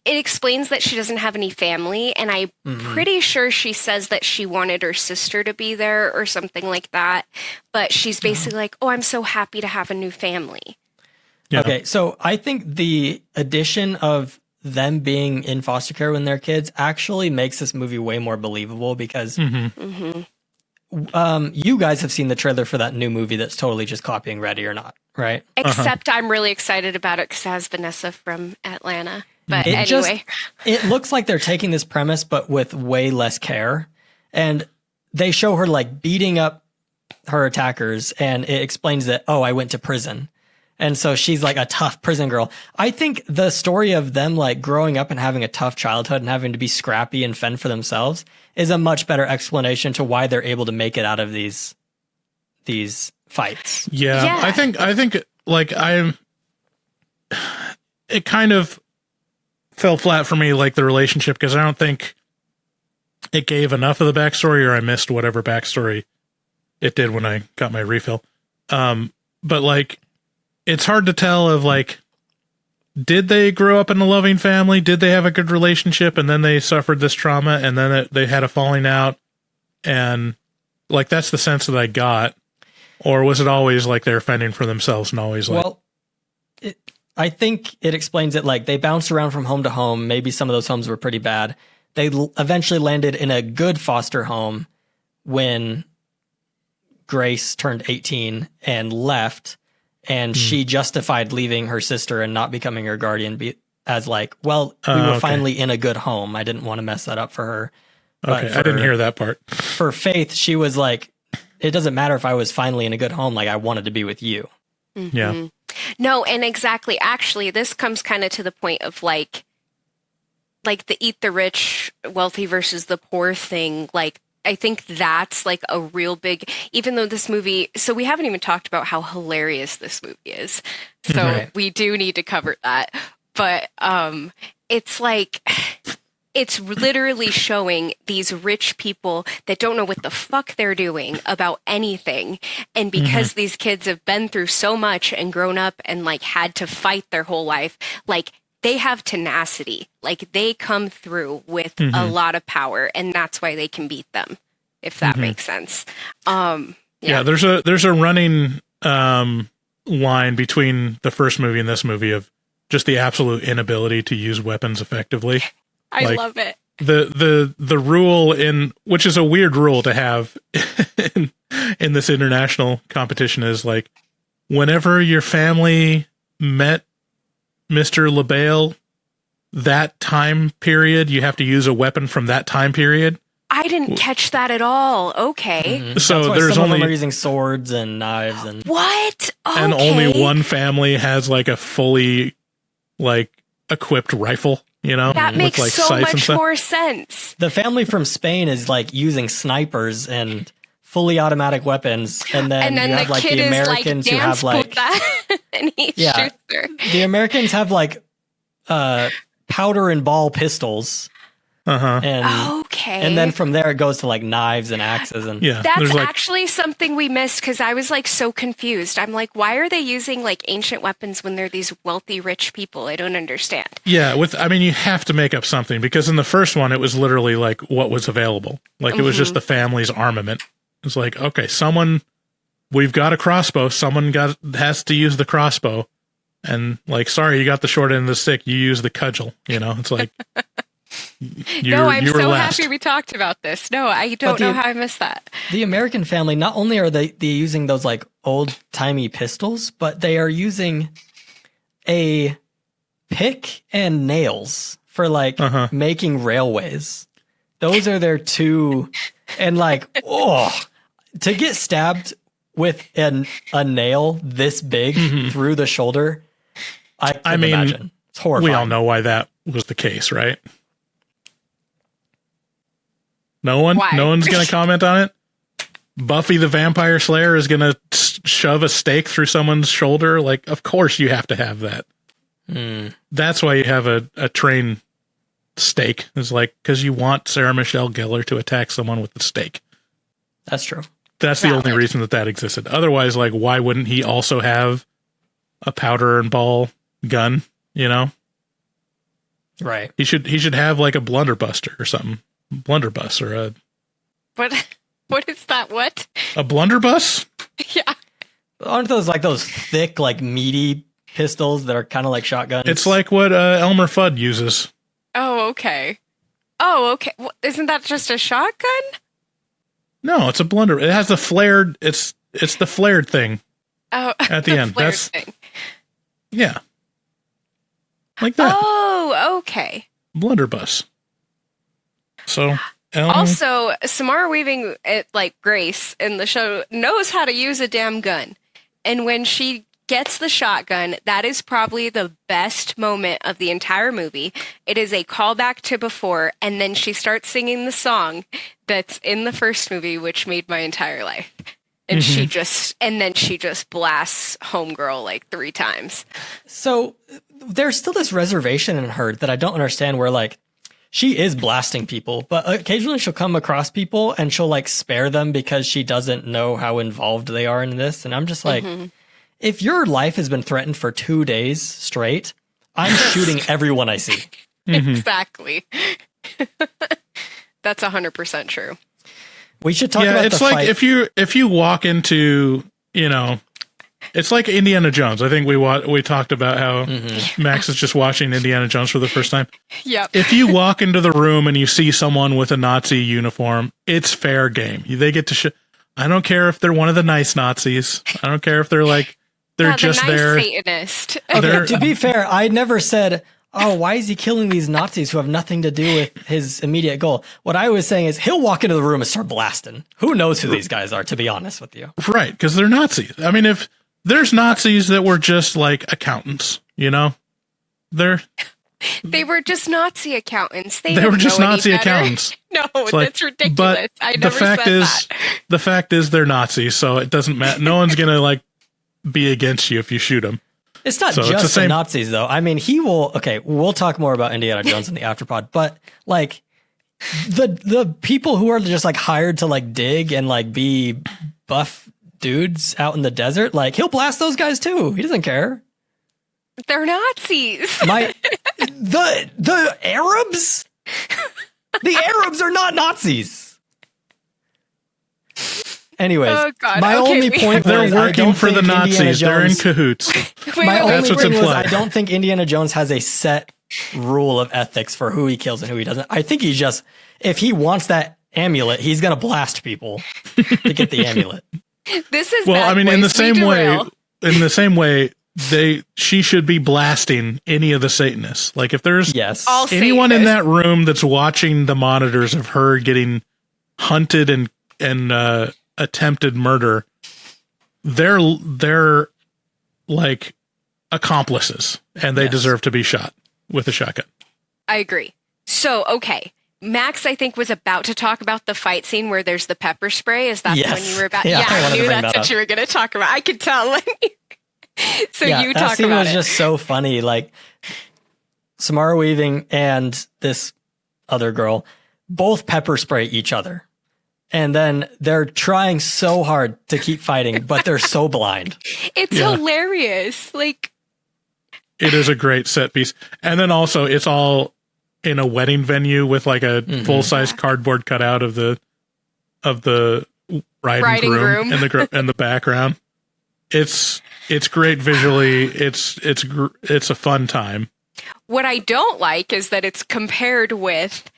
explains that she doesn't have any family, and I'm pretty sure she says that she wanted her sister to be there or something like that. But she's basically like, "Oh, I'm so happy to have a new family." Yeah. Okay, so I think the addition of them being in foster care when they're kids actually makes this movie way more believable because you guys have seen the trailer for that new movie that's totally just copying Ready or Not, right? Except I'm really excited about it because it has Vanessa from Atlanta. But anyway. It looks like they're taking this premise, but with way less care. And they show her like beating up her attackers, and it explains that, oh, I went to prison. And so she's like a tough prison girl. I think the story of them like growing up and having a tough childhood and having to be scrappy and fend for themselves is a much better explanation to why they're able to make it out of these fights. Yeah. I think like it kind of fell flat for me, like the relationship, because I don't think it gave enough of the backstory, or I missed whatever backstory it did when I got my refill. But like, it's hard to tell of like, did they grow up in a loving family? Did they have a good relationship? And then they suffered this trauma, and then they had a falling out. And like, that's the sense that I got. Or was it always like they're fending for themselves and always like... Well, I think it explains it like they bounced around from home to home. Maybe some of those homes were pretty bad. They eventually landed in a good foster home when Grace turned 18 and left. And she justified leaving her sister and not becoming her guardian as like, well, we were finally in a good home. I didn't want to mess that up for her. Okay, I didn't hear that part. For Faith, she was like, it doesn't matter if I was finally in a good home. Like, I wanted to be with you. Yeah. No, and exactly. Actually, this comes kind of to the point of like the eat the rich, wealthy versus the poor thing. Like, I think that's like a real big, even though this movie, so we haven't even talked about how hilarious this movie is. So we do need to cover that. But it's like, it's literally showing these rich people that don't know what the fuck they're doing about anything. And because these kids have been through so much and grown up and like had to fight their whole life, like they have tenacity. Like they come through with a lot of power, and that's why they can beat them, if that makes sense. Yeah, there's a running line between the first movie and this movie of just the absolute inability to use weapons effectively. I love it. The rule which is a weird rule to have in this international competition, is like, whenever your family met Mr. LaBelle, that time period, you have to use a weapon from that time period. I didn't catch that at all. Okay. So there's some only of them are using swords and knives and what? Okay. And only one family has like a fully like equipped rifle, you know? That makes like so much more sense. The family from Spain is like using snipers and fully automatic weapons, and then you have like the Americans who have like and he shoots her. The Americans have like powder and ball pistols. And then from there it goes to like knives and axes, and that's actually something we missed, because I was like so confused. I'm like, why are they using like ancient weapons when they're these wealthy rich people? I don't understand. Yeah, you have to make up something, because in the first one it was literally like what was available. Like it was just the family's armament. It's like, okay, we've got a crossbow, someone has to use the crossbow, and like, sorry, you got the short end of the stick, you use the cudgel, you know? It's like I'm so happy we talked about this. No, I don't know how I missed that. The American family, not only are they using those like old-timey pistols, but they are using a pick and nails for like making railways. Those are their two, and like, to get stabbed with a nail this big through the shoulder. I mean, imagine. It's horrifying. We all know why that was the case, right? No one? Why? No one's going to comment on it? Buffy the Vampire Slayer is going to shove a stake through someone's shoulder? Like, of course you have to have that. That's why you have a train stake. It's like, because you want Sarah Michelle Gellar to attack someone with the stake. That's true. That's the only reason that existed. Otherwise, like, why wouldn't he also have a powder and ball gun, you know? Right. He should have like a blunderbuster or something. Blunderbuss or a... What is that? What? A blunderbuss? Yeah. Aren't those like those thick, like meaty pistols that are kind of like shotguns? It's like what Elmer Fudd uses. Oh, okay. Well, isn't that just a shotgun? No, it's a blunder. It has the flared... It's the flared thing. Oh, at the end. That's... thing. Yeah. Like that. Oh, okay. Blunderbuss. So, also, Samara Weaving, like Grace in the show, knows how to use a damn gun. And when she gets the shotgun, that is probably the best moment of the entire movie. It is a callback to before, and then she starts singing the song that's in the first movie, which made my entire life. And then she just blasts Homegirl like 3 times. So there's still this reservation in her that I don't understand, where like she is blasting people, but occasionally she'll come across people and she'll like spare them because she doesn't know how involved they are in this. And I'm just like, if your life has been threatened for 2 days straight, I'm shooting everyone I see. Exactly. That's 100% true. We should talk about it's the like fight. if you walk into, you know, it's like Indiana Jones. I think we talked about how Max is just watching Indiana Jones for the first time. Yep. If you walk into the room and you see someone with a Nazi uniform, it's fair game. They get to I don't care if they're one of the nice Nazis. I don't care if they're like just the nice there. Satanist. Okay, to be fair, I never said, oh, why is he killing these Nazis who have nothing to do with his immediate goal? What I was saying is he'll walk into the room and start blasting. Who knows who these guys are, to be honest with you. Right, because they're Nazis. I mean, if there's Nazis that were just like accountants, you know? They were just Nazi accountants. They were just Nazi accountants. No, that's ridiculous. But I never said that. The fact is they're Nazis, so it doesn't matter. No one's going to like be against you if you shoot them. It's not just the Nazis, though. I mean, we'll talk more about Indiana Jones in the afterpod, but like the people who are just like hired to like dig and like be buff dudes out in the desert, like he'll blast those guys too. He doesn't care. They're Nazis. The Arabs? The Arabs are not Nazis. Anyways, my only point was they're working for the Nazis. They're in cahoots. My only point was I don't think Indiana Jones has a set rule of ethics for who he kills and who he doesn't. I think he's just, if he wants that amulet, he's going to blast people to get the amulet. This is well, I mean, in the same way, she should be blasting any of the Satanists. Like if there's anyone in that room that's watching the monitors of her getting hunted and attempted murder, they're like accomplices, and they deserve to be shot with a shotgun. I agree. So, okay. Max, I think, was about to talk about the fight scene where there's the pepper spray. Is that the one you were about? Yeah, I knew that's what you were going to talk about. I could tell. So you talk about it. That scene was just so funny. Like Samara Weaving and this other girl both pepper spray each other. And then they're trying so hard to keep fighting, but they're so blind. It's hilarious. Like, it is a great set piece. And then also it's all in a wedding venue with like a full-size cardboard cutout of the riding groom in the background. It's great visually. It's a fun time. What I don't like is that it's compared with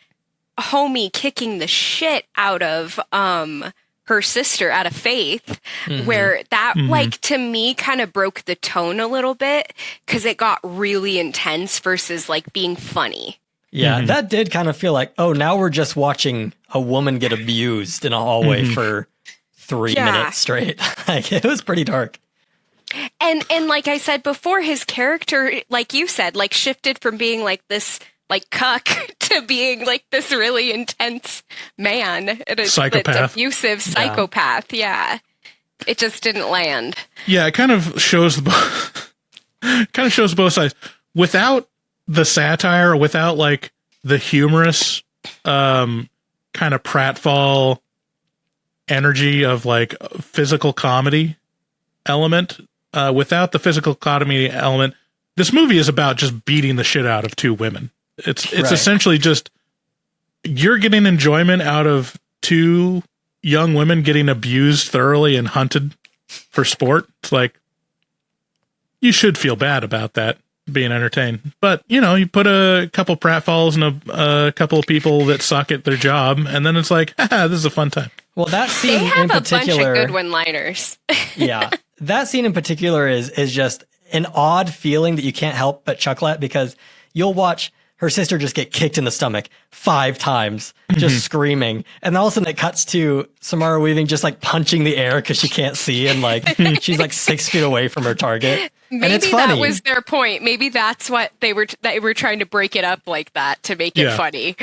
Homie kicking the shit out of her sister, out of Faith, where that like to me kind of broke the tone a little bit because it got really intense versus like being funny. Yeah, that did kind of feel like, oh, now we're just watching a woman get abused in a hallway for 3 minutes straight. Like, it was pretty dark. And like I said before, his character, like you said, like shifted from being like this like cuck to being like this really intense man. Psychopath. Abusive psychopath. Yeah. It just didn't land. Yeah, it kind of shows both sides. Without the satire, without like the humorous kind of pratfall energy of like physical comedy element, without the physical comedy element, this movie is about just beating the shit out of two women. It's essentially just, you're getting enjoyment out of two young women getting abused thoroughly and hunted for sport. It's like, you should feel bad about that, being entertained. But, you know, you put a couple pratfalls and a couple of people that suck at their job, and then it's like, haha, this is a fun time. Well, that scene they have in particular, a bunch of good one-liners. Yeah, that scene in particular is just an odd feeling that you can't help but chuckle at, because you'll watch her sister just get kicked in the stomach 5 times, just screaming. And all of a sudden it cuts to Samara Weaving just like punching the air because she can't see, and like she's like 6 feet away from her target. Maybe and it's funny. That was their point. Maybe that's what they were trying to break it up like that to make it funny.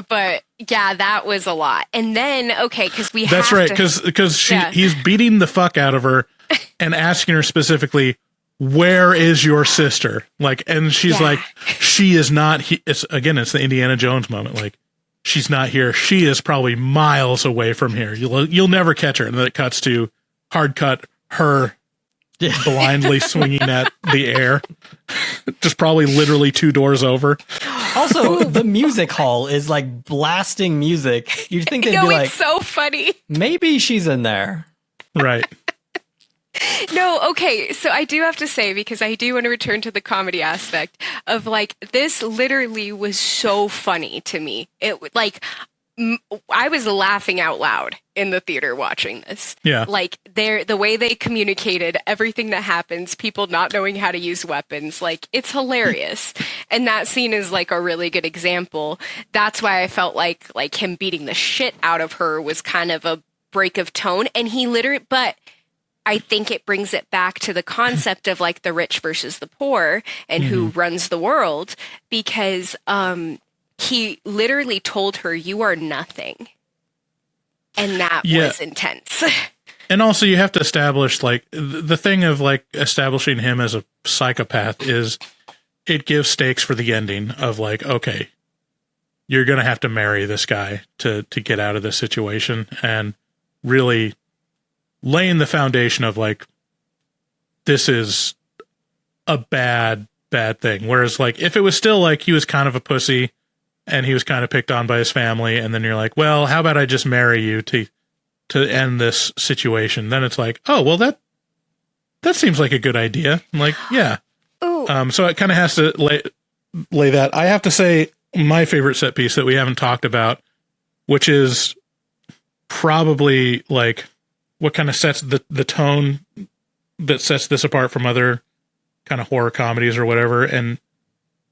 But yeah, that was a lot. And then, okay, because that's right, because he's beating the fuck out of her and asking her specifically, where is your sister? Like, and she's like, she is not. It's the Indiana Jones moment. Like, she's not here. She is probably miles away from here. You'll never catch her. And then it cuts to hard cut her blindly swinging at the air, just probably literally 2 doors over. Also, the music hall is like blasting music. You'd think they'd be like, it's so funny. Maybe she's in there, right? No, okay, so I do have to say, because I do want to return to the comedy aspect of, like, this literally was so funny to me. It, like, I was laughing out loud in the theater watching this. Yeah. Like, the way they communicated, everything that happens, people not knowing how to use weapons, like, it's hilarious. And that scene is, like, a really good example. That's why I felt like him beating the shit out of her was kind of a break of tone. And he literally, but I think it brings it back to the concept of like the rich versus the poor and who runs the world, because he literally told her, you are nothing. And that was intense. And also you have to establish, like, the thing of like establishing him as a psychopath is it gives stakes for the ending of like, okay, you're going to have to marry this guy to get out of this situation, and really laying the foundation of like, this is a bad thing. Whereas like, if it was still like he was kind of a pussy and he was kind of picked on by his family, and then you're like, well, how about I just marry you to end this situation? Then it's like, oh, well, that seems like a good idea. I'm like, yeah. So it kind of has to lay that. I have to say my favorite set piece that we haven't talked about, which is probably like what kind of sets the tone that sets this apart from other kind of horror comedies or whatever. And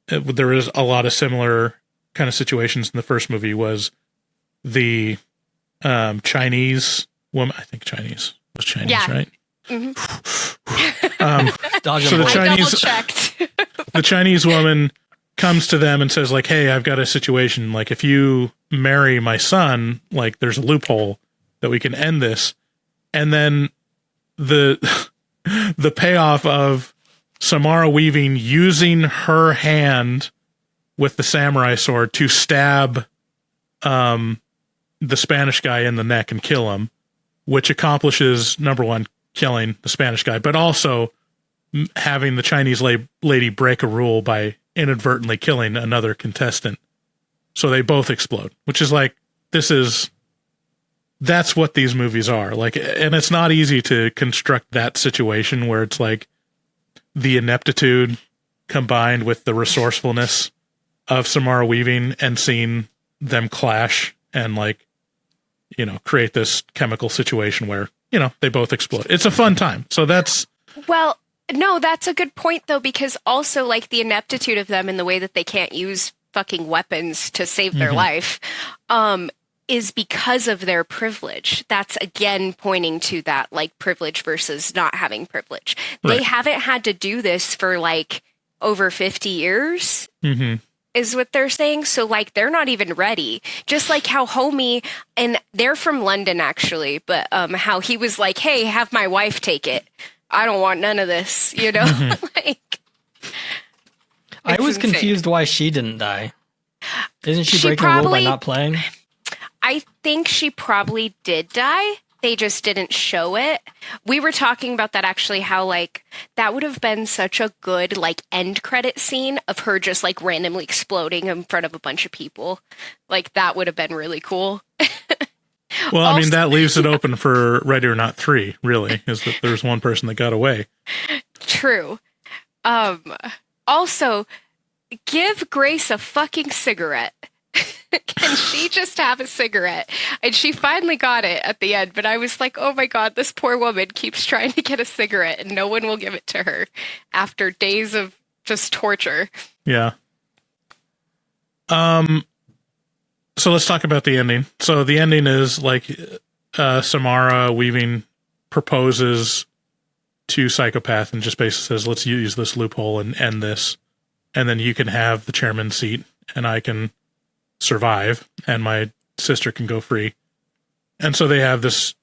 there is a lot of similar kind of situations in the first movie, was the Chinese woman. I think Chinese was Chinese, right? Mm-hmm. So the Chinese woman comes to them and says like, hey, I've got a situation. Like, if you marry my son, like, there's a loophole that we can end this. And then the payoff of Samara Weaving using her hand with the samurai sword to stab the Spanish guy in the neck and kill him, which accomplishes, number one, killing the Spanish guy, but also having the Chinese lady break a rule by inadvertently killing another contestant. So they both explode, which is like, that's what these movies are like. And it's not easy to construct that situation where it's like the ineptitude combined with the resourcefulness of Samara Weaving and seeing them clash and like, you know, create this chemical situation where, you know, they both explode. It's a fun time. So that's, well, no, that's a good point though, because also like the ineptitude of them in the way that they can't use fucking weapons to save their life, is because of their privilege. That's again pointing to that like privilege versus not having privilege. They haven't had to do this for like over 50 years. Is what they're saying. So like they're not even ready. Just like how Homie, and they're from London actually, but how he was like, hey, have my wife take it. I don't want none of this, you know? Like I was insane. confused why she didn't die. Isn't she breaking a rule by not playing? I think she probably did die. They just didn't show it. We were talking about that actually, how like that would have been such a good like end credit scene of her just like randomly exploding in front of a bunch of people. Like that would have been really cool. Well, I mean, that leaves it open for Ready or Not 3, really, is that there's one person that got away. True. Also, give Grace a fucking cigarette. Can she just have a cigarette? And she finally got it at the end, but I was like, oh my God, this poor woman keeps trying to get a cigarette and no one will give it to her after days of just torture. Yeah. So let's talk about the ending. So the ending is like Samara Weaving proposes to Psychopath and just basically says, let's use this loophole and end this. And then you can have the chairman's seat and I can survive and my sister can go free. And so they have this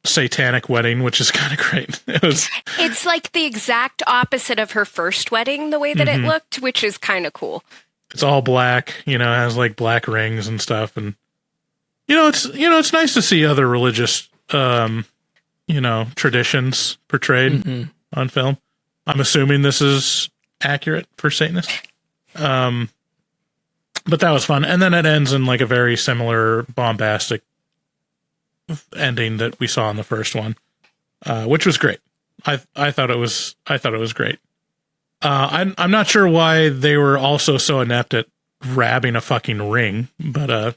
satanic wedding, which is kind of great. It's like the exact opposite of her first wedding, the way that it looked, which is kind of cool. It's all black, you know, has like black rings and stuff. And, it's nice to see other religious, traditions portrayed on film. I'm assuming this is accurate for Satanists. But that was fun. And then it ends in like a very similar bombastic ending that we saw in the first one, which was great. I thought it was great. I'm not sure why they were also so inept at grabbing a fucking ring, but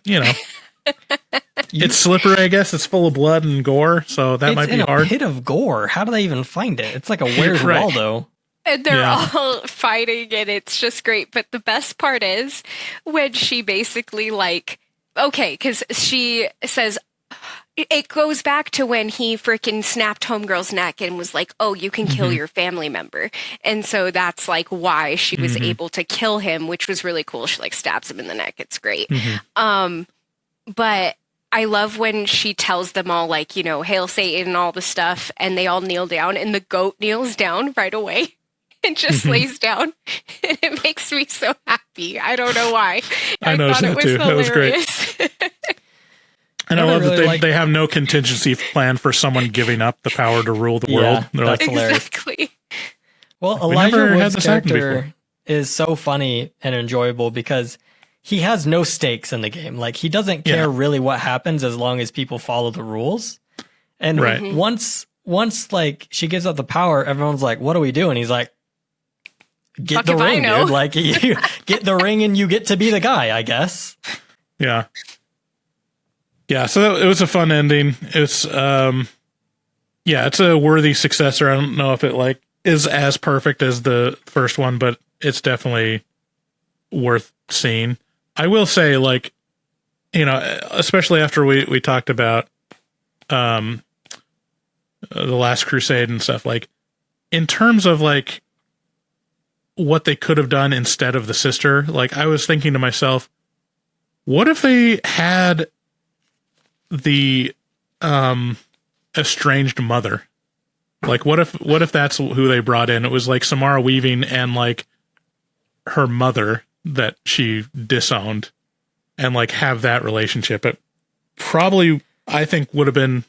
it's slippery. I guess it's full of blood and gore, so that might be hard. It's in a pit of gore. How do they even find it? It's like a Where's Waldo. And they're all fighting, and it's just great. But the best part is when she basically because she says, it goes back to when he freaking snapped Homegirl's neck and was like, oh, you can kill your family member. And so that's like why she was able to kill him, which was really cool. She like stabs him in the neck. It's great. But I love when she tells them all like, Hail Satan and all the stuff, and they all kneel down and the goat kneels down right away. And just lays down. And it makes me so happy. I don't know why. I noticed thought that too. That was great. And I love that they have no contingency plan for someone giving up the power to rule the world. They're like, exactly. Well, Elijah Wood's character is so funny and enjoyable because he has no stakes in the game. Like, he doesn't care really what happens as long as people follow the rules. And once like she gives up the power, everyone's like, what do we do? And he's like, get the ring, dude. Like, you get the ring and you get to be the guy, I guess. Yeah. Yeah, so it was a fun ending. It's it's a worthy successor. I don't know if it is as perfect as the first one, but it's definitely worth seeing. I will say, especially after we talked about the Last Crusade and stuff, in terms of what they could have done instead of the sister, I was thinking to myself, what if they had the estranged mother? What if that's who they brought in? It was Samara Weaving and her mother that she disowned, and have that relationship. It probably, I think, would have been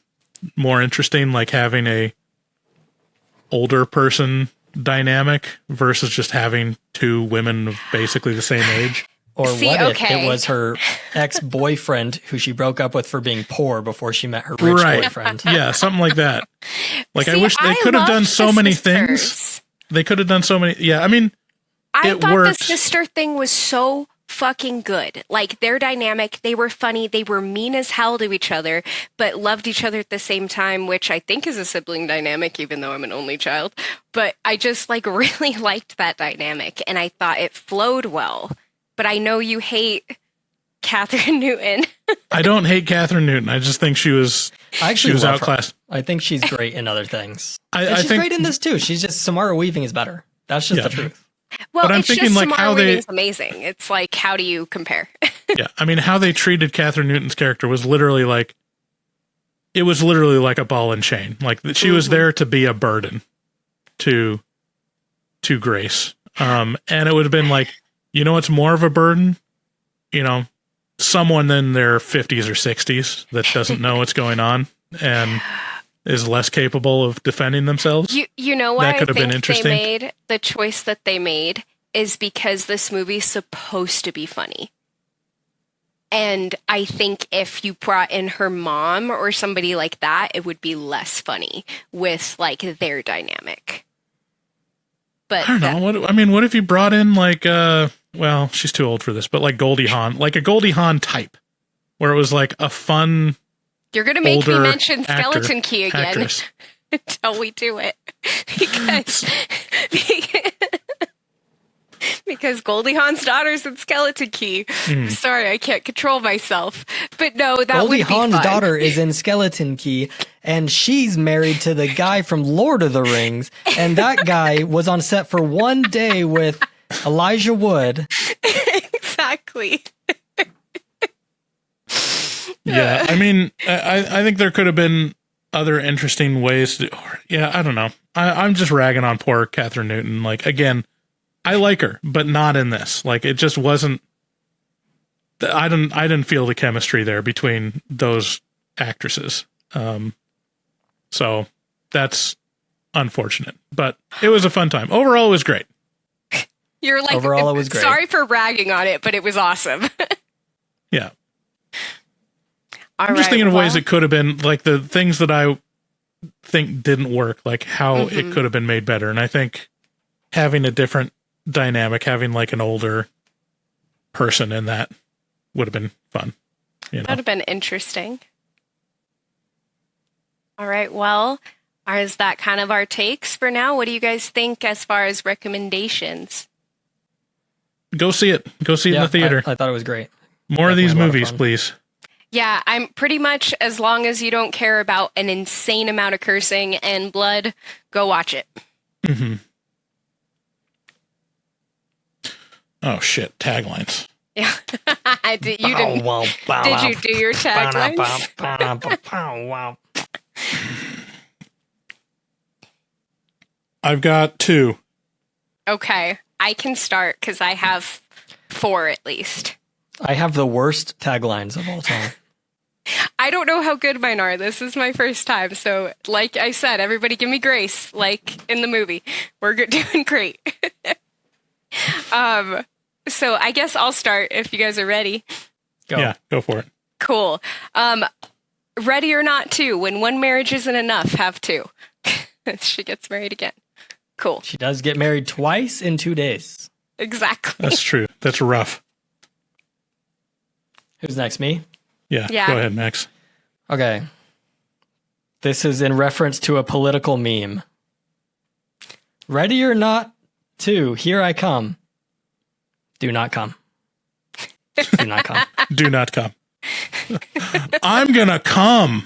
more interesting, having a older person dynamic versus just having two women of basically the same age. Or if it was her ex-boyfriend who she broke up with for being poor before she met her rich boyfriend. Yeah, something like that. I wish they could have done so many things. They could have done so many. Yeah, I mean, I thought the sister thing was so fucking good. Their dynamic, they were funny, they were mean as hell to each other, but loved each other at the same time, which I think is a sibling dynamic, even though I'm an only child. But I just really liked that dynamic, and I thought it flowed well. but I know you hate Catherine Newton. I don't hate Catherine Newton. I just think she was outclassed. I think she's great in other things. I she's think, great in this too. She's just Samara Weaving is better. That's just the truth. Well, but I'm it's thinking just like Samara how they Weaving's amazing. It's like, how do you compare? Yeah, I mean, how they treated Catherine Newton's character was literally like, it was literally like a ball and chain. Like she was there to be a burden to Grace. And it would have been like, you know, it's more of a burden, you know, someone in their 50s or 60s that doesn't know what's going on and is less capable of defending themselves. You know why that could have been interesting. They made the choice that they made is because this movie's supposed to be funny. And I think if you brought in her mom or somebody like that, it would be less funny with like their dynamic. But I don't know. What if you brought in like, well, she's too old for this, but like Goldie Hawn, like a Goldie Hawn type, where it was like a fun. You're going to make me mention actor, Skeleton Key again until we do it. Because Goldie Hawn's daughter's in Skeleton Key. Sorry, I can't control myself. But no, that Goldie would be Hawn's fun. daughter is in Skeleton Key, and she's married to the guy from Lord of the Rings, and that guy was on set for one day with Elijah Wood. Exactly. Yeah, I mean, I think there could have been other interesting ways to. Yeah, I don't know. I'm just ragging on poor Catherine Newton. Like, again, I like her, but not in this. Like, it just wasn't. I didn't feel the chemistry there between those actresses. So that's unfortunate, but it was a fun time. Overall, it was great. You're like, overall, it was great. Sorry for ragging on it, but it was awesome. Yeah. I'm just thinking of ways it could have been, like the things that I think didn't work, like how it could have been made better. And I think having a different dynamic, having like an older person in that would have been fun. You know? That would have been interesting. All right. Well, is that kind of our takes for now? What do you guys think as far as recommendations? Go see it. Go see it in the theater. I thought it was great. More of these movies, please. Yeah, I'm pretty much, as long as you don't care about an insane amount of cursing and blood, go watch it. Mm-hmm. Oh, shit. Taglines. Yeah. Did you do your taglines? I've got 2. Okay. I can start because I have 4 at least. I have the worst taglines of all time. I don't know how good mine are. This is my first time. So, like I said, everybody give me grace, like in the movie. We're doing great. So I guess I'll start if you guys are ready. Go. Yeah, go for it. Cool. Ready or Not 2. When one marriage isn't enough, have 2. She gets married again. Cool. She does get married twice in 2 days. Exactly. That's true. That's rough. Who's next? Me? Yeah. Yeah. Go ahead, Max. Okay. This is in reference to a political meme. Ready or Not 2, here I come. Do not come. Do not come. Do not come. I'm gonna come.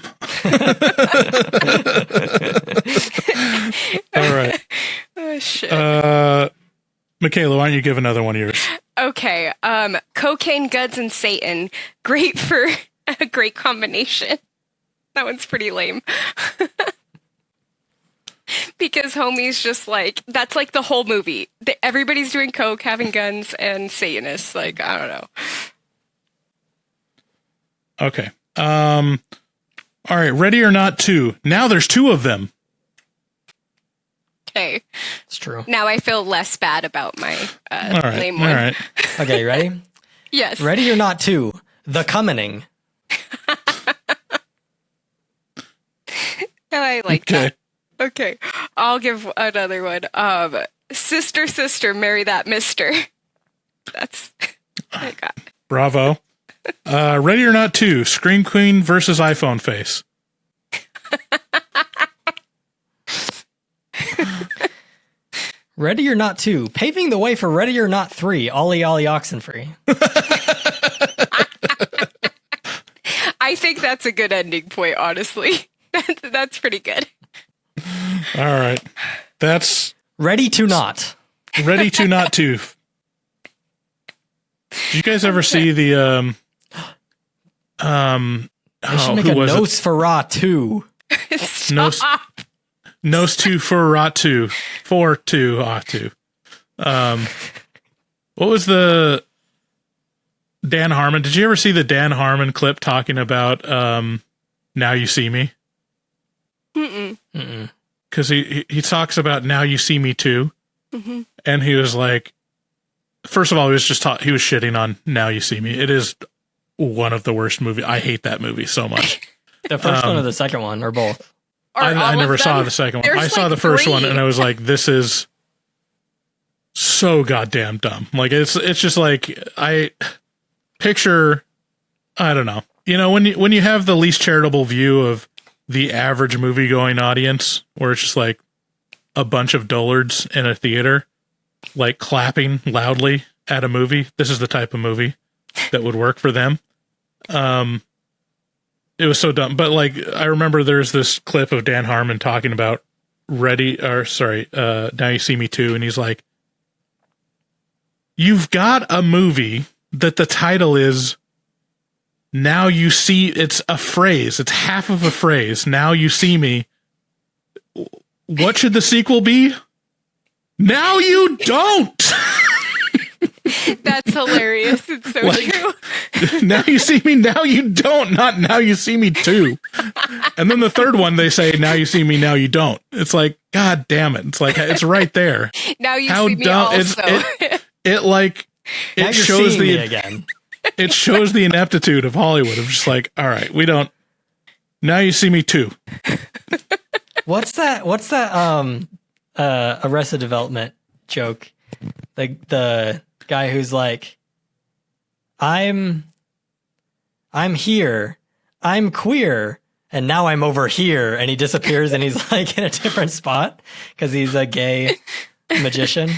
All right. Oh, shit. Mikayla, why don't you give another one of yours? Okay. Cocaine, Guns, and Satan. Great for a great combination. That one's pretty lame. Because homie's just like, that's like the whole movie. Everybody's doing coke, having guns, and Satanists. Like, I don't know. Okay. All right. Ready or Not 2. Now there's 2 of them. Okay. It's true. Now I feel less bad about my All right. lame one. All right. Okay, you ready? Yes. Ready or Not 2, The Coming. I like Okay. that. Okay. I'll give another one. Sister, Sister, Marry That Mister. That's I got. Bravo. Ready or Not 2. Scream Queen versus iPhone Face. Ready or Not 2, paving the way for Ready or Not 3, Ollie Ollie Oxenfree. I think that's a good ending point, honestly. That's pretty good. All right. That's Ready to Not. Ready to Not To. Did you guys ever see the They should make a Nosferatu. Nos to Feratu. For to Atu. What was the Dan Harmon? Did you ever see the Dan Harmon clip talking about Now You See Me? Mm-mm. Because he talks about Now You See Me Too. Mm-hmm. And he was like, first of all, he was shitting on Now You See Me. It is one of the worst movies. I hate that movie so much. The first one or the second one, or both? I never saw the second one. I saw the first one, and I was like, this is so goddamn dumb. Like, it's just like, I picture, I don't know. You know, when you have the least charitable view of the average movie-going audience, where it's just like a bunch of dullards in a theater, like clapping loudly at a movie, this is the type of movie that would work for them. It was so dumb. But like, I remember there's this clip of Dan Harmon talking about Now You See Me Too. And he's like, you've got a movie that the title is Now You See, it's a phrase. It's half of a phrase. Now You See Me. What should the sequel be? Now You Don't. That's hilarious. It's so true. Now you see me, now you don't, not now you see me too. And then the third one, they say, now you see me, now you don't. It's like, God damn it. It's like, it's right there. Now you see me also. It shows the again. It shows the ineptitude of Hollywood of just like, all right, we don't. Now you see me too. What's that Arrested Development joke? The guy who's like, I'm here, I'm queer, and now I'm over here, and he disappears and he's like in a different spot because he's a gay magician.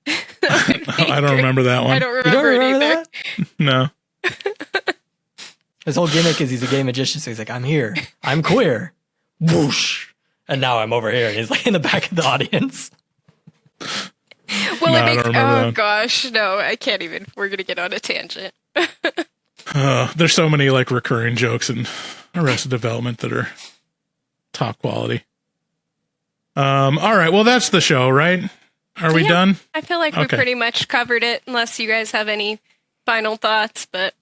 I don't remember that one. I don't remember it either. That? No. His whole gimmick is he's a gay magician, so he's like, I'm here, I'm queer, whoosh, and now I'm over here, and he's like in the back of the audience. Well, no, gosh, no, I can't even. We're going to get on a tangent. There's so many like recurring jokes in Arrested Development that are top quality. All right. Well, that's the show, right? Are we done? I feel like we pretty much covered it, unless you guys have any final thoughts, but.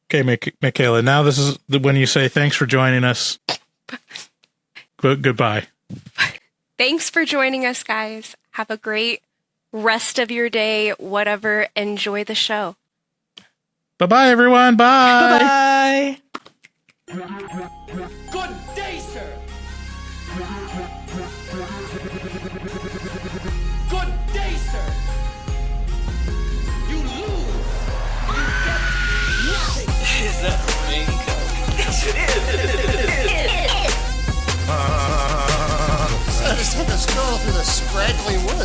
Okay, Mikayla, now this is when you say thanks for joining us. Goodbye. Thanks for joining us, guys. Have a great rest of your day, whatever. Enjoy the show. Bye-bye, everyone. Bye. Bye-bye. Good day, sir. Good day, sir. You lose. You get nothing. Is that a raincoat? Yes, it is. Just took a stroll through the scraggly woods.